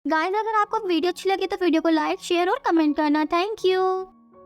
Guys, अगर आपको video अच्छी लगे तो वीडियो को लाइक शेयर और कमेंट करना। Thank you.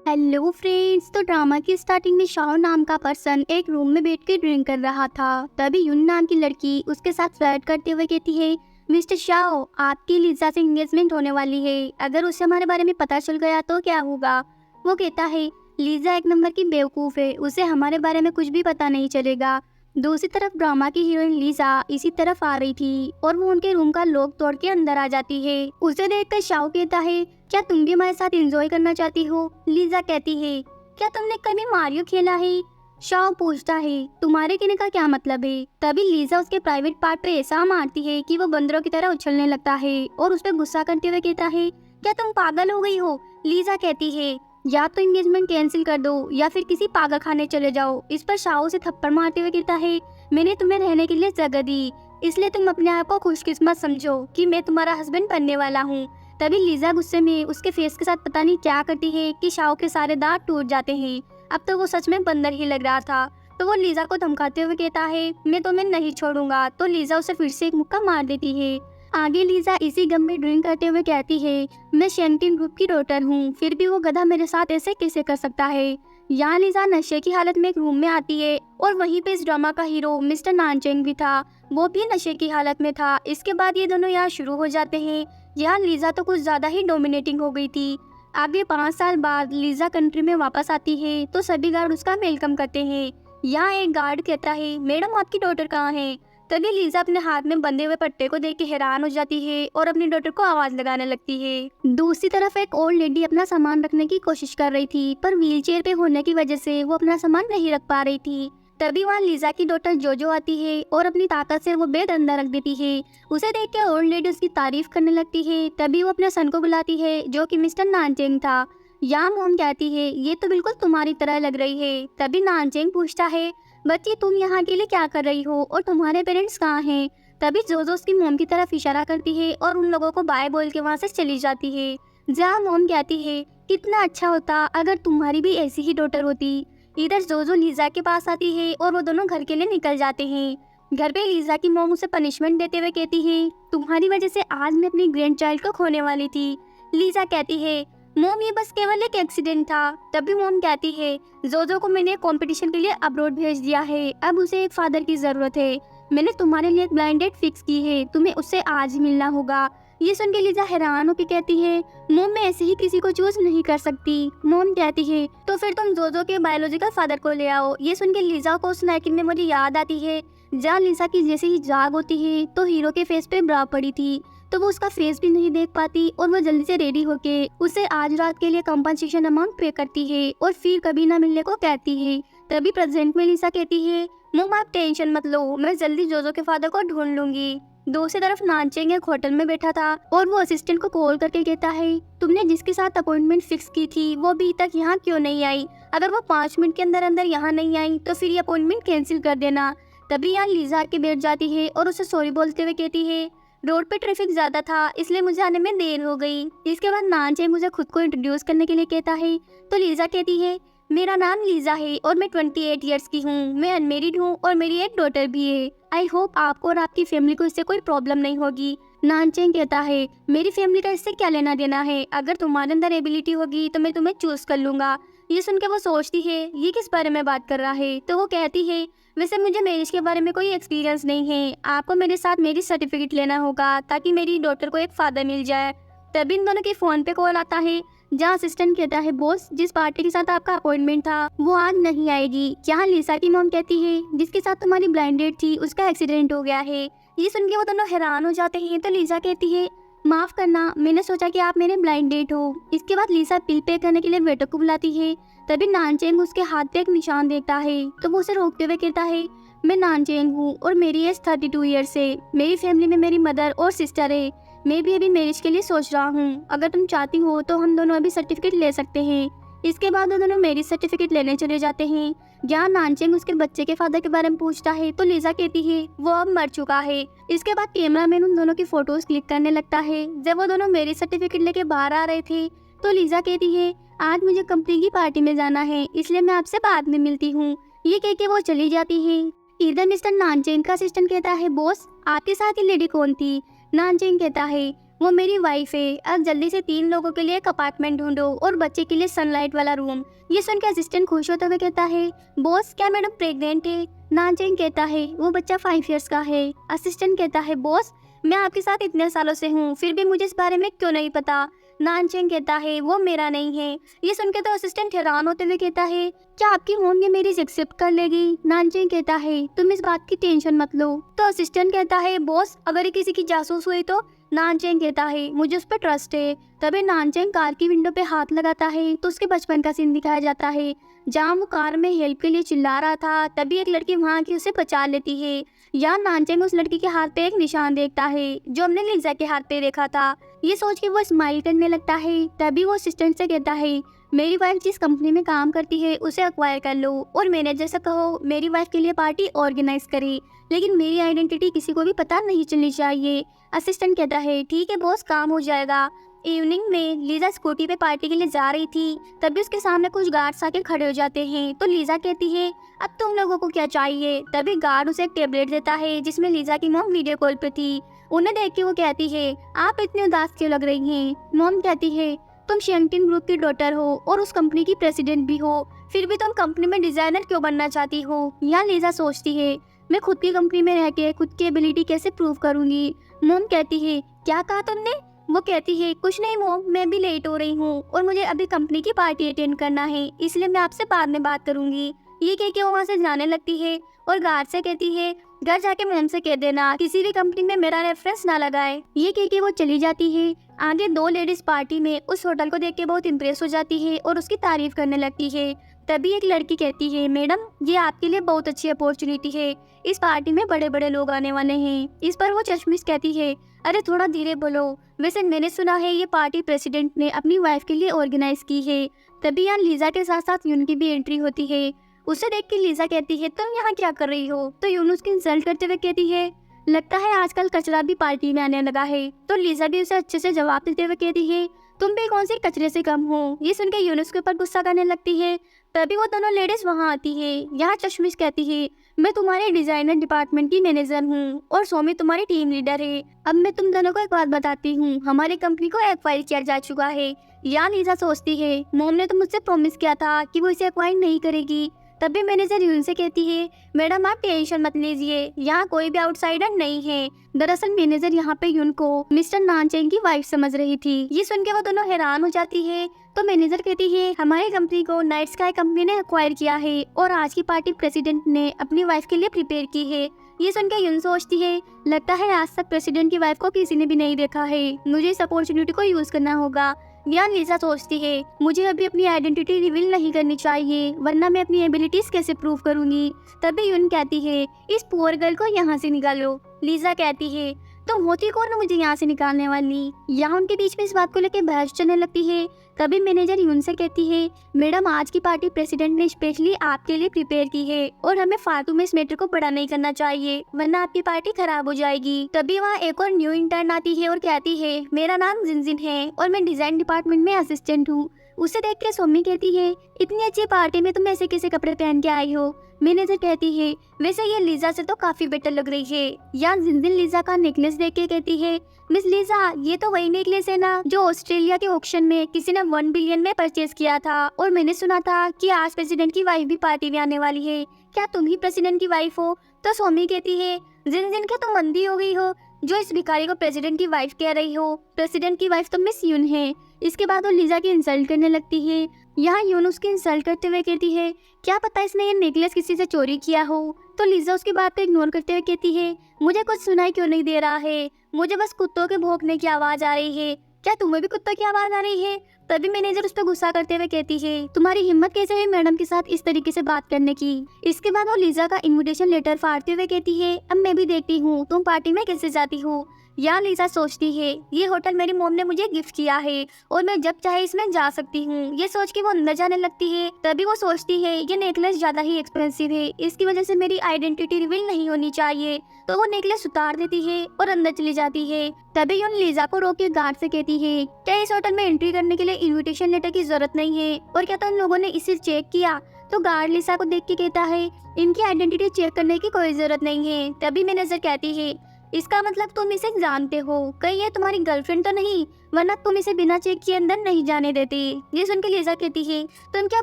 हेलो फ्रेंड्स, तो ड्रामा की स्टार्टिंग में शाओ नाम का पर्सन एक रूम में बैठ के ड्रिंक कर रहा था। तभी यून नाम की लड़की उसके साथ फ्लर्ट करते हुए कहती है, मिस्टर शाओ, आपकी लिजा से एंगेजमेंट होने वाली है। अगर उसे हमारे बारे में पता चल गया तो क्या होगा? वो कहता है, लिजा एक नंबर की बेवकूफ़ है, उसे हमारे बारे में कुछ भी पता नहीं चलेगा। दूसरी तरफ ड्रामा की हीरोइन लीजा इसी तरफ आ रही थी और वो उनके रूम का लॉक तोड़ के अंदर आ जाती है। उसे देखकर शाओ कहता है, क्या तुम भी हमारे साथ एंजॉय करना चाहती हो? लीजा कहती है, क्या तुमने कभी मारियो खेला है? शाओ पूछता है, तुम्हारे कहने का क्या मतलब है? तभी लीजा उसके प्राइवेट पार्ट पे ऐसा मारती है कि वो बंदरों की तरह उछलने लगता है और उस पर गुस्सा करते हुए कहता है, क्या तुम पागल हो गई हो? लीजा कहती है, या तो एंगेजमेंट कैंसिल कर दो या फिर किसी पागल खाने चले जाओ। इस पर शाओ से थप्पड़ मारते हुए कहता है, मैंने तुम्हें रहने के लिए जगह दी, इसलिए तुम अपने आप को खुशकिस्मत समझो कि मैं तुम्हारा हस्बैंड बनने वाला हूँ। तभी लीजा गुस्से में उसके फेस के साथ पता नहीं क्या करती है कि शाओ के सारे दांत टूट जाते हैं। अब तो वो सच में बंदर ही लग रहा था। तो वो लीजा को धमकाते हुए कहता है, मैं तुम्हें नहीं छोड़ूंगा। तो लीजा उसे फिर से एक मुक्का मार देती है। आगे लीजा इसी गम में ड्रिंक करते हुए कहती है, मैं शेंटिन ग्रुप की डॉटर हूँ, फिर भी वो गधा मेरे साथ ऐसे कैसे कर सकता है? यहाँ लीजा नशे की हालत में एक रूम में आती है और वहीं पे इस ड्रामा का हीरो मिस्टर नानचेंग भी था। वो भी नशे की हालत में था। इसके बाद ये दोनों यहाँ शुरू हो जाते हैं। यहाँ लीजा तो कुछ ज्यादा ही डोमिनेटिंग हो गई थी। आगे 5 साल बाद लीजा कंट्री में वापस आती है तो सभी गार्ड उसका वेलकम करते हैं। यहाँ एक गार्ड कहता है, मैडम आपकी डॉटर कहाँ है? तभी लीजा अपने हाथ में बंधे हुए पट्टे को देख के हैरान हो जाती है और अपनी डॉटर को आवाज लगाने लगती है। दूसरी तरफ एक ओल्ड लेडी अपना सामान रखने की कोशिश कर रही थी, पर व्हीलचेयर पे होने की वजह से वो अपना सामान नहीं रख पा रही थी। तभी वहाँ लीजा की डॉटर जोजो आती है और अपनी ताकत से वो बेड अंदर रख देती है। उसे देख के ओल्ड लेडी उसकी तारीफ करने लगती है। तभी वो अपने सन को बुलाती है जो कि मिस्टर नानचेंग था। या मोम कहती है, ये तो बिल्कुल तुम्हारी तरह लग रही है। तभी नानचेंग पूछता है, बच्ची तुम यहाँ के लिए क्या कर रही हो और तुम्हारे पेरेंट्स कहाँ हैं? तभी जोजो उसकी मोम की तरफ इशारा करती है और उन लोगों को बाय बोल के वहाँ से चली जाती है। जहाँ मोम कहती है, कितना अच्छा होता अगर तुम्हारी भी ऐसी ही डॉटर होती। इधर जोजो लीजा के पास आती है और वो दोनों घर के लिए निकल जाते हैं। घर पे लीजा की मोम उसे पनिशमेंट देते हुए कहती है, तुम्हारी वजह से आज मैं अपनी ग्रैंड चाइल्ड को खोने वाली थी। लीजा कहती है, मोम ये बस केवल एक एक्सीडेंट था। तभी मोम कहती है, जोजो को मैंने कंपटीशन के लिए अब्रॉड भेज दिया है, अब उसे एक फादर की जरूरत है। मैंने तुम्हारे लिए एक ब्लाइंड डेट फिक्स की है, तुम्हें उससे आज ही मिलना होगा। ये सुन के लीजा हैरान होकर कहती है, मोम मैं ऐसे ही किसी को चूज नहीं कर सकती। मोम कहती है, तो फिर तुम जोजो के बायोलॉजिकल फादर को ले आओ। ये सुन के लीजा को उस नाइट में मुझे याद आती है जहाँ लीजा की जैसे ही जाग होती है तो हीरो के फेस पे ब्रा पड़ी थी, तो वो उसका फेस भी नहीं देख पाती और वो जल्दी से रेडी होके उसे आज रात के लिए कंपनसेशन अमाउंट पे करती है और फिर कभी ना मिलने को कहती है। तभी प्रेजेंट में लीसा कहती है, मोम आप टेंशन मत लो, मैं जल्दी जोजो के फादर को ढूंढ लूंगी। दूसरी तरफ नानचेंग एक होटल में बैठा था और वो असिस्टेंट को कॉल करके कहता है, तुमने जिसके साथ अपॉइंटमेंट फिक्स की थी वो अभी तक यहाँ क्यों नहीं आई? अगर वो 5 मिनट के अंदर अंदर यहाँ नहीं आई तो फिर ये अपॉइंटमेंट कैंसिल कर देना। तभी यहाँ लीजा आके बैठ जाती है और उसे सॉरी बोलते हुए कहती है, रोड पे ट्रैफिक ज्यादा था इसलिए मुझे आने में देर हो गई। इसके बाद नानचेंग मुझे खुद को इंट्रोड्यूस करने के लिए कहता है तो लीजा कहती है, मेरा नाम लीजा है और मैं 28 इयर्स की हूँ, मैं अनमेरिड हूँ और मेरी एक डॉटर भी है। आई होप आपको और आपकी फैमिली को इससे कोई प्रॉब्लम नहीं होगी। नानचेंग कहता है, मेरी फैमिली का इससे क्या लेना देना है, अगर तुम्हारे अंदर एबिलिटी होगी तो मैं तुम्हें चूज कर लूंगा। ये सुन के वो सोचती है ये किस बारे में बात कर रहा है, तो वो कहती है, वैसे मुझे मैरिज के बारे में कोई एक्सपीरियंस नहीं है, आपको मेरे साथ मैरिज सर्टिफिकेट लेना होगा ताकि मेरी डॉटर को एक फादर मिल जाए। तभी इन दोनों के फोन पे कॉल आता है जहाँ असिस्टेंट कहता है, बॉस जिस पार्टी के साथ आपका अपॉइंटमेंट था वो आज नहीं आएगी। यहाँ लिसा की मॉम कहती है, जिसके साथ तुम्हारी ब्लाइंड डेट थी उसका एक्सीडेंट हो गया है। ये सुन के वो दोनों हैरान हो जाते हैं। तो लिसा कहती है, माफ करना, मैंने सोचा कि आप मेरे ब्लाइंड डेट हो। इसके बाद लिसा बिल पे करने के लिए वेटर को बुलाती है। तभी नानचेंग उसके हाथ पे एक निशान देखता है तो वो उसे रोकते हुए कहता है, मैं नानचेंग हूँ और मेरी एज 32 ईयर्स है। मेरी फैमिली में मेरी मदर और सिस्टर है। मैं भी अभी मैरिज के लिए सोच रहा हूँ, अगर तुम चाहती हो तो हम दोनों अभी सर्टिफिकेट ले सकते हैं। इसके बाद वो दोनों मैरिज सर्टिफिकेट लेने चले जाते हैं। जहाँ नानचेंग उसके बच्चे के फादर के बारे में पूछता है तो लिजा कहती है वो अब मर चुका है। इसके बाद कैमरामैन उन दोनों की फोटोज क्लिक करने लगता है। जब वो दोनों मैरिज सर्टिफिकेट लेके बाहर आ रहे थे तो लिजा कहती है, आज मुझे कंपनी की पार्टी में जाना है इसलिए मैं आपसे बाद में मिलती हूँ। ये कह के वो चली जाती है। इधर मिस्टर नानचेंग का असिस्टेंट कहता है, बॉस आपके साथ ये लेडी कौन थी? नानचेंग कहता है, वो मेरी वाइफ है। अब जल्दी से 3 लोगों के लिए एक अपार्टमेंट ढूंढो और बच्चे के लिए सनलाइट वाला रूम। ये सुन के असिस्टेंट खुश होते हुए कहता है, बॉस क्या मैडम प्रेग्नेंट है? नानचेंग कहता है, वो बच्चा 5 इयर्स का है। असिस्टेंट कहता है, बॉस मैं आपके साथ इतने सालों से हूँ, फिर भी मुझे इस बारे में क्यों नहीं पता? नानचेंग कहता है, वो मेरा नहीं है। ये सुन के तो असिस्टेंट हैरान होते हुए कहता है, क्या आपकी होम ये मैरिज एक्सेप्ट कर लेगी? नानचेंग कहता है, तुम इस बात की टेंशन मत लो। तो असिस्टेंट कहता है, बॉस अगर ये किसी की जासूस हुई तो? नानचेंग कहता है, मुझे उस पर ट्रस्ट है। तभी नानचेंग कार की विंडो पे हाथ लगाता है तो उसके बचपन का सीन दिखाया जाता है, जहाँ वो कार में हेल्प के लिए चिल्ला रहा था। तभी एक लड़की वहाँ की उसे बचा लेती है। यहाँ नानचेंग उस लड़की के हाथ पे एक निशान देखता है जो हमने लिजा के हाथ पे देखा था। ये सोच के वो स्माइल करने लगता है। तभी वो असिस्टेंट से कहता है, मेरी वाइफ जिस कंपनी में काम करती है उसे अक्वायर कर लो और मैनेजर से कहो मेरी वाइफ के लिए पार्टी ऑर्गेनाइज करे, लेकिन मेरी आइडेंटिटी किसी को भी पता नहीं चलनी चाहिए। असिस्टेंट कहता है, ठीक है बॉस, काम हो जाएगा। इवनिंग में लीजा स्कूटी पे पार्टी के लिए जा रही थी। तभी उसके सामने कुछ गार्ड्स आके खड़े हो जाते हैं। तो लीजा कहती है, अब तुम लोगों को क्या चाहिए? तभी गार्ड उसे एक टेबलेट देता है जिसमें लीजा की मॉम वीडियो कॉल पे थी। उन्हें देख के वो कहती है, आप इतनी उदास क्यों लग रही हैं? मॉम कहती है, तुम शेंगटिन ग्रुप की डॉटर हो और उस कंपनी की प्रेसिडेंट भी हो, फिर भी तुम कंपनी में डिजाइनर क्यों बनना चाहती हो? यहाँ लीजा सोचती है, मैं खुद की कंपनी में रह के खुद की एबिलिटी कैसे प्रूव करूंगी? मॉम कहती है, क्या कहा तुमने? वो कहती है, कुछ नहीं मॉम, मैं भी लेट हो रही हूँ और मुझे अभी कंपनी की पार्टी अटेंड करना है, इसलिए मैं आपसे बाद में बात करूंगी। ये कह के वो वहाँ से जाने लगती है और गार्ड से कहती है, घर जाके मॉम से कह देना किसी भी कंपनी में मेरा रेफरेंस ना लगाए। ये कह के वो चली जाती है। आगे 2 लेडीज पार्टी में उस होटल को देख के बहुत इम्प्रेस हो जाती है और उसकी तारीफ करने लगती है। तभी एक लड़की कहती है, मैडम ये आपके लिए बहुत अच्छी अपॉर्चुनिटी है, इस पार्टी में बड़े बड़े लोग आने वाले हैं। इस पर वो चश्मिश कहती है, अरे थोड़ा धीरे बोलो, वैसे मैंने सुना है ये पार्टी प्रेसिडेंट ने अपनी वाइफ के लिए ऑर्गेनाइज की है। तभी यहाँ लीजा के साथ साथ यून की भी एंट्री होती है। उसे देख के लीजा कहती है, तुम यहाँ क्या कर रही हो? तो यून उसकी इंसल्ट करते हुए कहती है, लगता है आजकल कचरा भी पार्टी में आने लगा है। तो लीजा भी उसे अच्छे से जवाब देते हुए कहती है, तुम भी कौन सी कचरे से कम हो? ये सुन के यूनुस के ऊपर गुस्सा करने लगती है। तभी वो दोनों लेडीज वहाँ आती है। यहाँ चश्मिश कहती है, मैं तुम्हारे डिजाइनर डिपार्टमेंट की मैनेजर हूँ और सोमी तुम्हारी टीम लीडर है। अब मैं तुम दोनों को एक बात बताती हूँ, हमारी कंपनी को एक्वायर किया जा चुका है। यहाँ लीजा सोचती है, मॉम ने तो मुझसे प्रॉमिस किया था कि वो इसे एक्वायर नहीं करेगी। तभी मैनेजर यून से कहती है, मैडम आप टेंशन मत लीजिए, यहाँ कोई भी आउटसाइडर नहीं है। दरअसल मैनेजर यहाँ पे यून को मिस्टर नानचेंग की वाइफ समझ रही थी। ये सुन के वो दोनों हैरान हो जाती है। तो मैनेजर कहती है, हमारी कंपनी को नाइट स्काई कंपनी ने एक्वायर किया है और आज की पार्टी प्रेसिडेंट ने अपनी वाइफ के लिए प्रिपेयर की है। ये सुन के यून सोचती है, लगता है आज तक प्रेसिडेंट की वाइफ को किसी ने भी नहीं देखा है, मुझे इस अपॉर्चुनिटी को यूज करना होगा। यहाँ लीजा सोचती है, मुझे अभी अपनी आइडेंटिटी रिवील नहीं करनी चाहिए, वरना मैं अपनी एबिलिटीज कैसे प्रूव करूंगी। तभी यून कहती है, इस पुअर गर्ल को यहाँ से निकालो। लीजा कहती है, तुम होती कौन हो मुझे यहाँ से निकालने वाली? यहाँ उनके बीच में इस बात को लेकर बहस चलने लगती है। तभी मैनेजर यून से कहती है, मैडम आज की पार्टी प्रेसिडेंट ने स्पेशली आपके लिए प्रिपेयर की है और हमें फालतू में इस मैटर को बड़ा नहीं करना चाहिए, वरना आपकी पार्टी खराब हो जाएगी। तभी वहाँ एक और न्यू इंटर्न आती है और कहती है, मेरा नाम जिनजिन है और मैं डिजाइन डिपार्टमेंट में असिस्टेंट हूँ। उसे देख के सोमी कहती है, इतनी अच्छी पार्टी में तुम ऐसे कैसे कपड़े पहन के आई हो? मैनेजर कहती है, वैसे ये लीजा से तो काफी बेटर लग रही है। यहाँ जिनजिन लीजा का नेकलेस देख के कहती है, मिस लीजा ये तो वही नेकलेस है ना जो ऑस्ट्रेलिया के ऑक्शन में किसी ने 1 बिलियन में परचेज किया था, और मैंने सुना था कि आज प्रेसिडेंट की वाइफ भी पार्टी में आने वाली है, क्या तुम ही प्रेसिडेंट की वाइफ हो? तो सोमी कहती है, जिनजिन क्या तुम अंधी हो गई हो जो इस भिखारी को प्रेसिडेंट की वाइफ कह रही हो? प्रेसिडेंट की वाइफ तो मिस यून है। इसके बाद वो लीजा की इंसल्ट करने लगती है। यहाँ यून उसकी इंसल्ट करते हुए कहती है, क्या पता इसने ये नेकलेस किसी से चोरी किया हो। तो लीजा उसकी बात को इग्नोर करते हुए कहती है, मुझे कुछ सुनाई क्यों नहीं दे रहा है, मुझे बस कुत्तों के भौंकने की आवाज आ रही है, क्या तुम्हें भी कुत्तों की आवाज आ रही है? तभी मैनेजर उस पर गुस्सा करते हुए कहती है, तुम्हारी हिम्मत कैसे हुई मैडम के साथ इस तरीके से बात करने की? इसके बाद वो लीजा का इनविटेशन लेटर फाड़ते हुए कहती है, अब मैं भी देखती हूँ तुम पार्टी में कैसे जाती हो। यहाँ लीजा सोचती है, ये होटल मेरी मॉम ने मुझे गिफ्ट किया है और मैं जब चाहे इसमें जा सकती हूँ। ये सोच के वो अंदर जाने लगती है। तभी वो सोचती है, ये नेकलेस ज्यादा ही एक्सपेंसिव है, इसकी वजह से मेरी आइडेंटिटी रिवील नहीं होनी चाहिए। तो वो नेकलेस उतार देती है और अंदर चली जाती है। तभी यून लीजा को रोक के गार्ड से कहती है, क्या इस होटल में एंट्री करने के लिए इन्विटेशन लेटर की जरूरत नहीं है, और क्या तुम लोगों ने इसे चेक किया? तो गार्ड लीजा को देख के कहता है, इनकी आइडेंटिटी चेक करने की कोई जरूरत नहीं है। तभी मैनेजर कहती है, इसका मतलब तुम इसे जानते हो, कहीं ये तुम्हारी गर्लफ्रेंड तो नहीं, वरना तुम इसे बिना चेक किए अंदर नहीं जाने देती। ये सुन के लिजा कहती है तुम क्या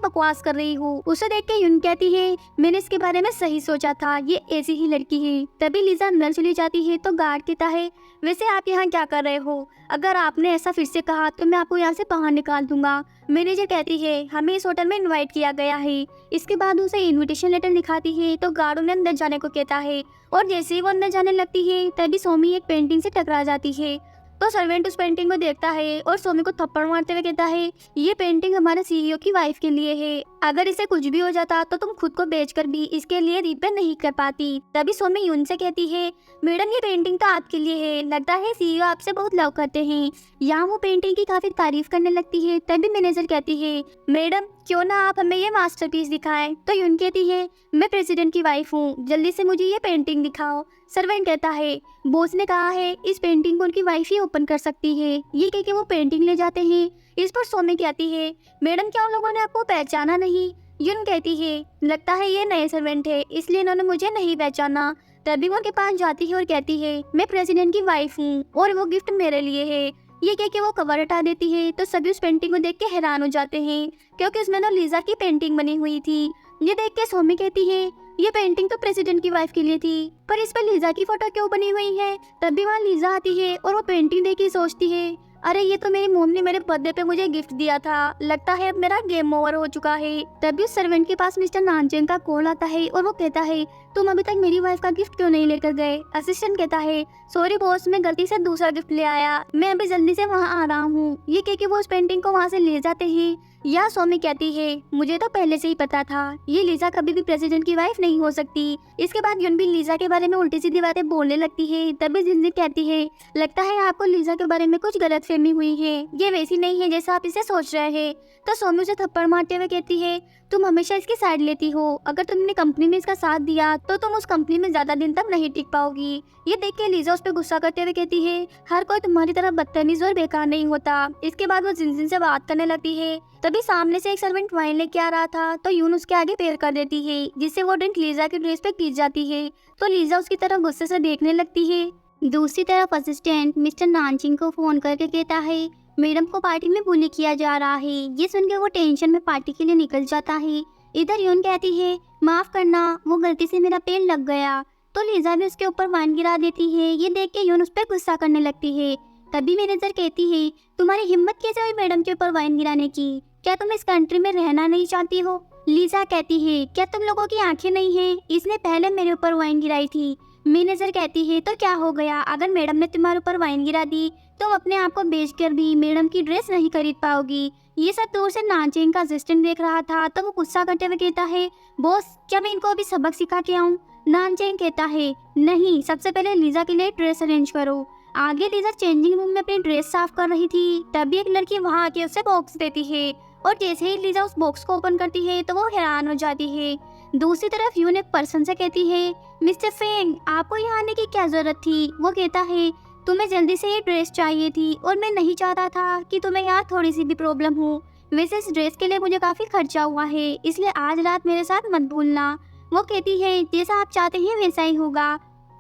बकवास कर रही हो। उसे देख के यून कहती है मैंने इसके बारे में सही सोचा था, ये ऐसी ही लड़की है। तभी लिजा अंदर चली जाती है तो गार्ड कहता है वैसे आप यहाँ क्या कर रहे हो, अगर आपने ऐसा फिर से कहा तो मैं आपको यहाँ से बाहर निकाल दूंगा। मैनेजर कहती है हमें इस होटल में इनवाइट किया गया है। इसके बाद उसे इनविटेशन लेटर दिखाती है तो गार्ड उन्हें अंदर जाने को कहता है और जैसे ही वो अंदर जाने लगती है तभी सोमी एक पेंटिंग से टकरा जाती है। तो सर्वेंट उस पेंटिंग को देखता है और सोमी को थप्पड़ मारते हुए कहता है ये पेंटिंग हमारे सीईओ की वाइफ के लिए है, अगर इसे कुछ भी हो जाता तो तुम खुद को बेचकर भी इसके लिए रिपेयर नहीं कर पाती। तभी सोमी यून से कहती है मैडम ये पेंटिंग तो आपके लिए है, लगता है सीईओ आपसे बहुत लव करते हैं। यहाँ वो पेंटिंग की काफी तारीफ करने लगती है। तभी मैनेजर कहती है मैडम क्यों ना आप हमें ये मास्टरपीस दिखाएं। तो यून कहती है मैं प्रेसिडेंट की वाइफ हूँ, जल्दी से मुझे ये पेंटिंग दिखाओ। सर्वेंट कहता है बॉस ने कहा है इस पेंटिंग को उनकी वाइफ ही ओपन कर सकती है। ये कह के वो पेंटिंग ले जाते हैं। इस पर सोमी कहती है मैडम क्या उन लोगों ने आपको पहचाना नहीं। यून कहती है लगता है ये नए सर्वेंट है इसलिए इन्होंने मुझे नहीं पहचाना। तभी वो उनके पास जाती है और कहती है मैं प्रेसिडेंट की वाइफ हूँ और वो गिफ्ट मेरे लिए है। ये कह के वो कवर हटा देती है तो सभी उस पेंटिंग को देख के हैरान हो जाते हैं क्योंकि उसमें तो लीजा की पेंटिंग बनी हुई थी। ये देख के सोमी कहती है ये पेंटिंग तो प्रेसिडेंट की वाइफ के लिए थी, पर इस पर लीजा की फोटो क्यों बनी हुई है। तभी वहाँ लीजा आती है और वो पेंटिंग देख के सोचती है अरे ये तो मेरी मॉम ने मेरे बर्थडे पे मुझे गिफ्ट दिया था, लगता है अब मेरा गेम ओवर हो चुका है। तभी उस सर्वेंट के पास मिस्टर नानचेन का कॉल आता है और वो कहता है तुम अभी तक मेरी वाइफ का गिफ्ट क्यों नहीं लेकर गए। असिस्टेंट कहता है सॉरी बॉस मैं गलती से दूसरा गिफ्ट ले आया, मैं अभी जल्दी से वहाँ आ रहा हूँ। ये कह के वो उस पेंटिंग को वहाँ से ले जाते हैं। यह सोमी कहती है मुझे तो पहले से ही पता था ये लीजा कभी भी प्रेसिडेंट की वाइफ नहीं हो सकती। इसके बाद यून भी लीजा के बारे में उल्टी सीधी बातें बोलने लगती है। तभी जिंदगी कहती है लगता है आपको लीजा के बारे में कुछ गलतफहमी हुई है, ये वैसी नहीं है जैसा आप इसे सोच रहे हैं। तो सोमी उसे थप्पड़ मारते हुए कहती है तुम हमेशा इसकी साइड लेती हो, अगर तुमने कंपनी में इसका साथ दिया तो तुम उस कंपनी में ज्यादा दिन तक नहीं टिक पाओगी। ये देख के लीजा उस पर गुस्सा करते हुए कहती है हर कोई तुम्हारी तरह बदतमीज और बेकार नहीं होता। इसके बाद वो जिनजिन से बात करने लगती है। तभी सामने से एक सर्वेंट वाइन लेके आ रहा था तो यून उसके आगे पैर कर देती है जिससे वो ड्रिंक लीजा की ड्रेस पे गिर जाती है। तो लीजा उसकी तरफ गुस्से से देखने लगती है। दूसरी तरफ असिस्टेंट मिस्टर नानचिंग को फोन करके कहता है मैडम को पार्टी में बुली किया जा रहा है। ये सुनकर वो टेंशन में पार्टी के लिए निकल जाता है। इधर यून कहती है माफ करना वो गलती से मेरा पैर लग गया। तो लीजा भी उसके ऊपर वाइन गिरा देती है। ये देख के यून उस पर गुस्सा करने लगती है। तभी मैनेजर कहती है तुम्हारी हिम्मत कैसे हुई मैडम के ऊपर वाइन गिराने की, क्या तुम इस कंट्री में रहना नहीं चाहती हो। लीजा कहती है क्या तुम लोगों की आंखें नहीं है, इसने पहले मेरे ऊपर वाइन गिराई थी। मैनेजर कहती है तो क्या हो गया, अगर मैडम ने तुम्हारे ऊपर वाइन गिरा दी तो अपने आप को बेचकर भी मैडम की ड्रेस नहीं खरीद पाओगी। ये सब दूर से नानचेंग का असिस्टेंट देख रहा था तो वो गुस्सा करते हुए कहता है बॉस क्या मैं इनको अभी सबक सिखा के आऊँ। नानचेंग कहता है नहीं, सबसे पहले लीजा के लिए ड्रेस अरेंज करो। आगे लीजा चेंजिंग रूम में अपनी ड्रेस साफ कर रही थी तभी एक लड़की वहाँ आके उसे बॉक्स देती है और जैसे ही लीजा उस बॉक्स को ओपन करती है तो वो हैरान हो जाती है। दूसरी तरफ यून एक पर्सन से कहती है मिस्टर फेंग आपको यहाँ आने की क्या जरूरत थी। वो कहता है तुम्हें जल्दी से ये ड्रेस चाहिए थी और मैं नहीं चाहता था कि तुम्हें यहाँ थोड़ी सी भी प्रॉब्लम हो। वैसे इस ड्रेस के लिए मुझे काफी खर्चा हुआ है इसलिए आज रात मेरे साथ मत भूलना। वो कहती है जैसा आप चाहते हैं वैसा ही होगा।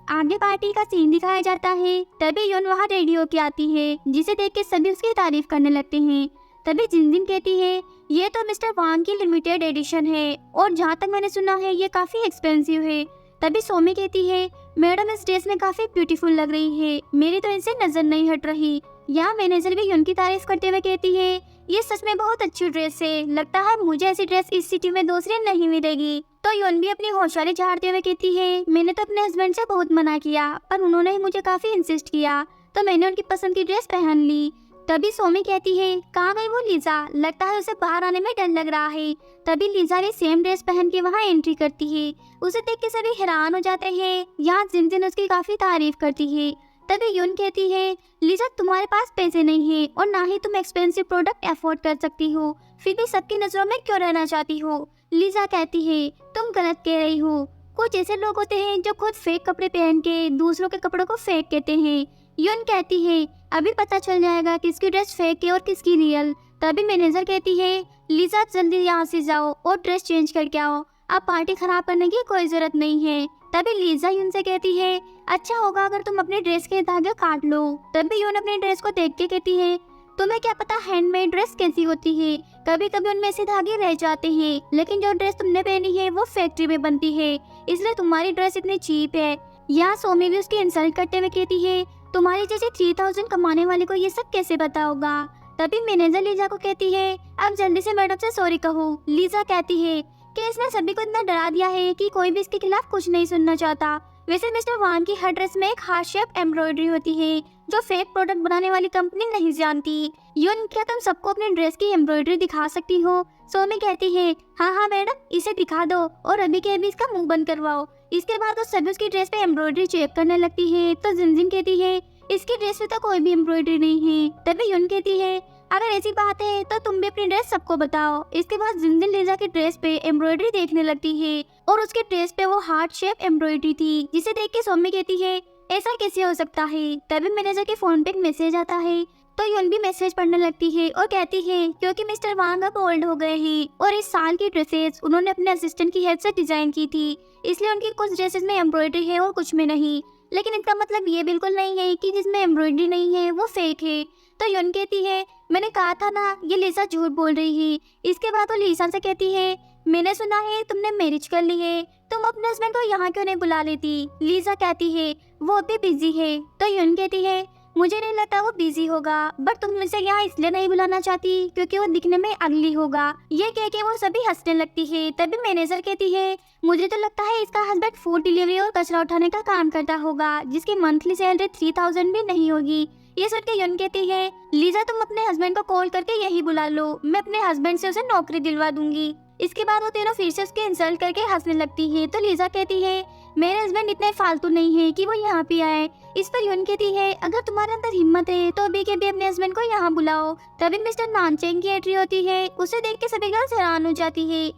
आगे पार्टी का सीन दिखाया जाता है। तभी यून वहाँ रेडियो की आती है जिसे देख के सभी उसकी तारीफ करने लगते हैं। तभी जिनजिन कहती है ये तो मिस्टर वांग की लिमिटेड एडिशन है और जहाँ तक मैंने सुना है ये काफी एक्सपेंसिव है। तभी सोमी कहती है मैडम इस ड्रेस में काफी ब्यूटीफुल लग रही है, मेरी तो इनसे नजर नहीं हट रही। यहाँ मैनेजर भी यून की तारीफ करते हुए कहती है ये सच में बहुत अच्छी ड्रेस है, लगता है मुझे ऐसी ड्रेस इस सिटी में दूसरी नहीं मिलेगी। तो यून भी अपनी होशियारी झाड़ते हुए कहती है मैंने तो अपने हस्बैंड से बहुत मना किया पर उन्होंने ही मुझे काफी इंसिस्ट किया तो मैंने उनकी पसंद की ड्रेस पहन ली। तभी सोमी कहती है कहाँ गई वो लीजा, लगता है उसे बाहर आने में डर लग रहा है। तभी लीजा भी सेम ड्रेस पहन के वहाँ एंट्री करती है। उसे देख के सभी हैरान हो जाते हैं। यहाँ जिनजिन उसकी काफी तारीफ करती है। तभी यून कहती है लीजा तुम्हारे पास पैसे नहीं है और ना ही तुम एक्सपेंसिव प्रोडक्ट अफोर्ड कर सकती हो, फिर भी सबकी नजरों में क्यों रहना चाहती हो। लीजा कहती है तुम गलत कह रही हो, कुछ ऐसे लोग होते हैं जो खुद फेक कपड़े पहन के दूसरों के कपड़ों को फेक कहते हैं। यून कहती है अभी पता चल जाएगा किसकी ड्रेस फेक है और किसकी रियल। तभी मैनेजर कहती है लीजा जल्दी यहाँ से जाओ और ड्रेस चेंज करके आओ, अब पार्टी खराब करने की कोई जरूरत नहीं है। तभी लीजा यून से कहती है, अच्छा होगा अगर तुम अपने ड्रेस के धागे काट लो। तभी यून अपने ड्रेस को देख के कहती है, तुम्हें क्या पता हैंडमेड ड्रेस कैसी होती है, कभी कभी उनमें से धागे रह जाते हैं, लेकिन जो ड्रेस तुमने पहनी है वो फैक्ट्री में बनती है, इसलिए तुम्हारी ड्रेस इतनी चीप है। यहाँ सोमी भी उसकी इंसल्ट करते हुए कहती है, तुम्हारी जैसे 3000 कमाने वाले को ये सब कैसे पता होगा। तभी मैनेजर लीजा को कहती है, अब जल्दी से मैडम से सॉरी कहो। लीजा कहती है कि इसने सभी को इतना डरा दिया है कि कोई भी इसके खिलाफ कुछ नहीं सुनना चाहता। वैसे मिस्टर वांग की हर ड्रेस में एक हार्ट शेप एम्ब्रॉयडरी होती है जो फेक प्रोडक्ट बनाने वाली कंपनी नहीं जानती। यून, क्या तुम सबको अपने ड्रेस की एम्ब्रॉयडरी दिखा सकती हो। सोमी कहती है, हाँ हाँ मैडम, इसे दिखा दो और अभी के अभी इसका मुंह बंद करवाओ। इसके बाद वो सभी उसकी ड्रेस पे एम्ब्रॉयडरी चेक करने लगती है। तो जिनजिन कहती है, इसकी ड्रेस पे तो कोई भी एम्ब्रॉयडरी नहीं है। तभी यून कहती है, अगर ऐसी बात है तो तुम भी अपनी ड्रेस सबको बताओ। इसके बाद जिनजिन लीजा की ड्रेस पे एम्ब्रॉयडरी देखने लगती है और उसके ड्रेस पे वो हार्ट शेप एम्ब्रॉयडरी थी, जिसे देख के सोमी कहती है, ऐसा कैसे हो सकता है। तभी मैनेजर के फोन पे एक मैसेज आता है तो यून भी मैसेज पढ़ने लगती है और कहती है, क्योंकि मिस्टर वांग अब ओल्ड हो गए हैं और इस साल की ड्रेसेस उन्होंने अपने असिस्टेंट की हेल्प से डिजाइन की थी, इसलिए उनकी कुछ ड्रेसेस में एम्ब्रॉयडरी है और कुछ में नहीं। लेकिन इसका मतलब ये बिल्कुल नहीं है कि जिसमें एम्ब्रॉयडरी नहीं है वो फेक है। तो यून कहती है, मैंने कहा था ना, ये लीजा झूठ बोल रही है। इसके बाद वो लीजा से कहती है, मैंने सुना है तुमने मैरिज कर ली है, तुम अपने हस्बैंड को यहाँ क्यों नहीं बुला लेती। लीजा कहती है, वो अभी बिजी है। तो यून कहती है, मुझे नहीं लगता वो बिजी होगा, बट तुम मुझे यहाँ इसलिए नहीं बुलाना चाहती क्योंकि वो दिखने में अगली होगा। ये कह के वो सभी हंसने लगती है। तभी मैनेजर कहती है, मुझे तो लगता है इसका हस्बैंड फूड डिलीवरी और कचरा उठाने का काम करता होगा, जिसकी मंथली सैलरी 3000 भी नहीं होगी। ये सुन के यून कहती है, लीजा तुम अपने हस्बैंड को कॉल करके यही बुला लो, मैं अपने हस्बैंड से उसे नौकरी दिलवा दूंगी। इसके बाद वो तीनों फिर से उसके इंसल्ट करके हंसने लगती है। तो लीजा कहती है, मेरे हस्बैंड इतने फालतू नहीं है कि वो यहाँ पे आए। इस पर यून कहती है, अगर तुम्हारे अंदर हिम्मत है तो अभी के भी अपने हस्बैंड को यहाँ बुलाओ। तभी मिस्टर नानचेंग की एंट्री होती है, उसे देख के सभी गर्ल्स हैरान हो जाती है।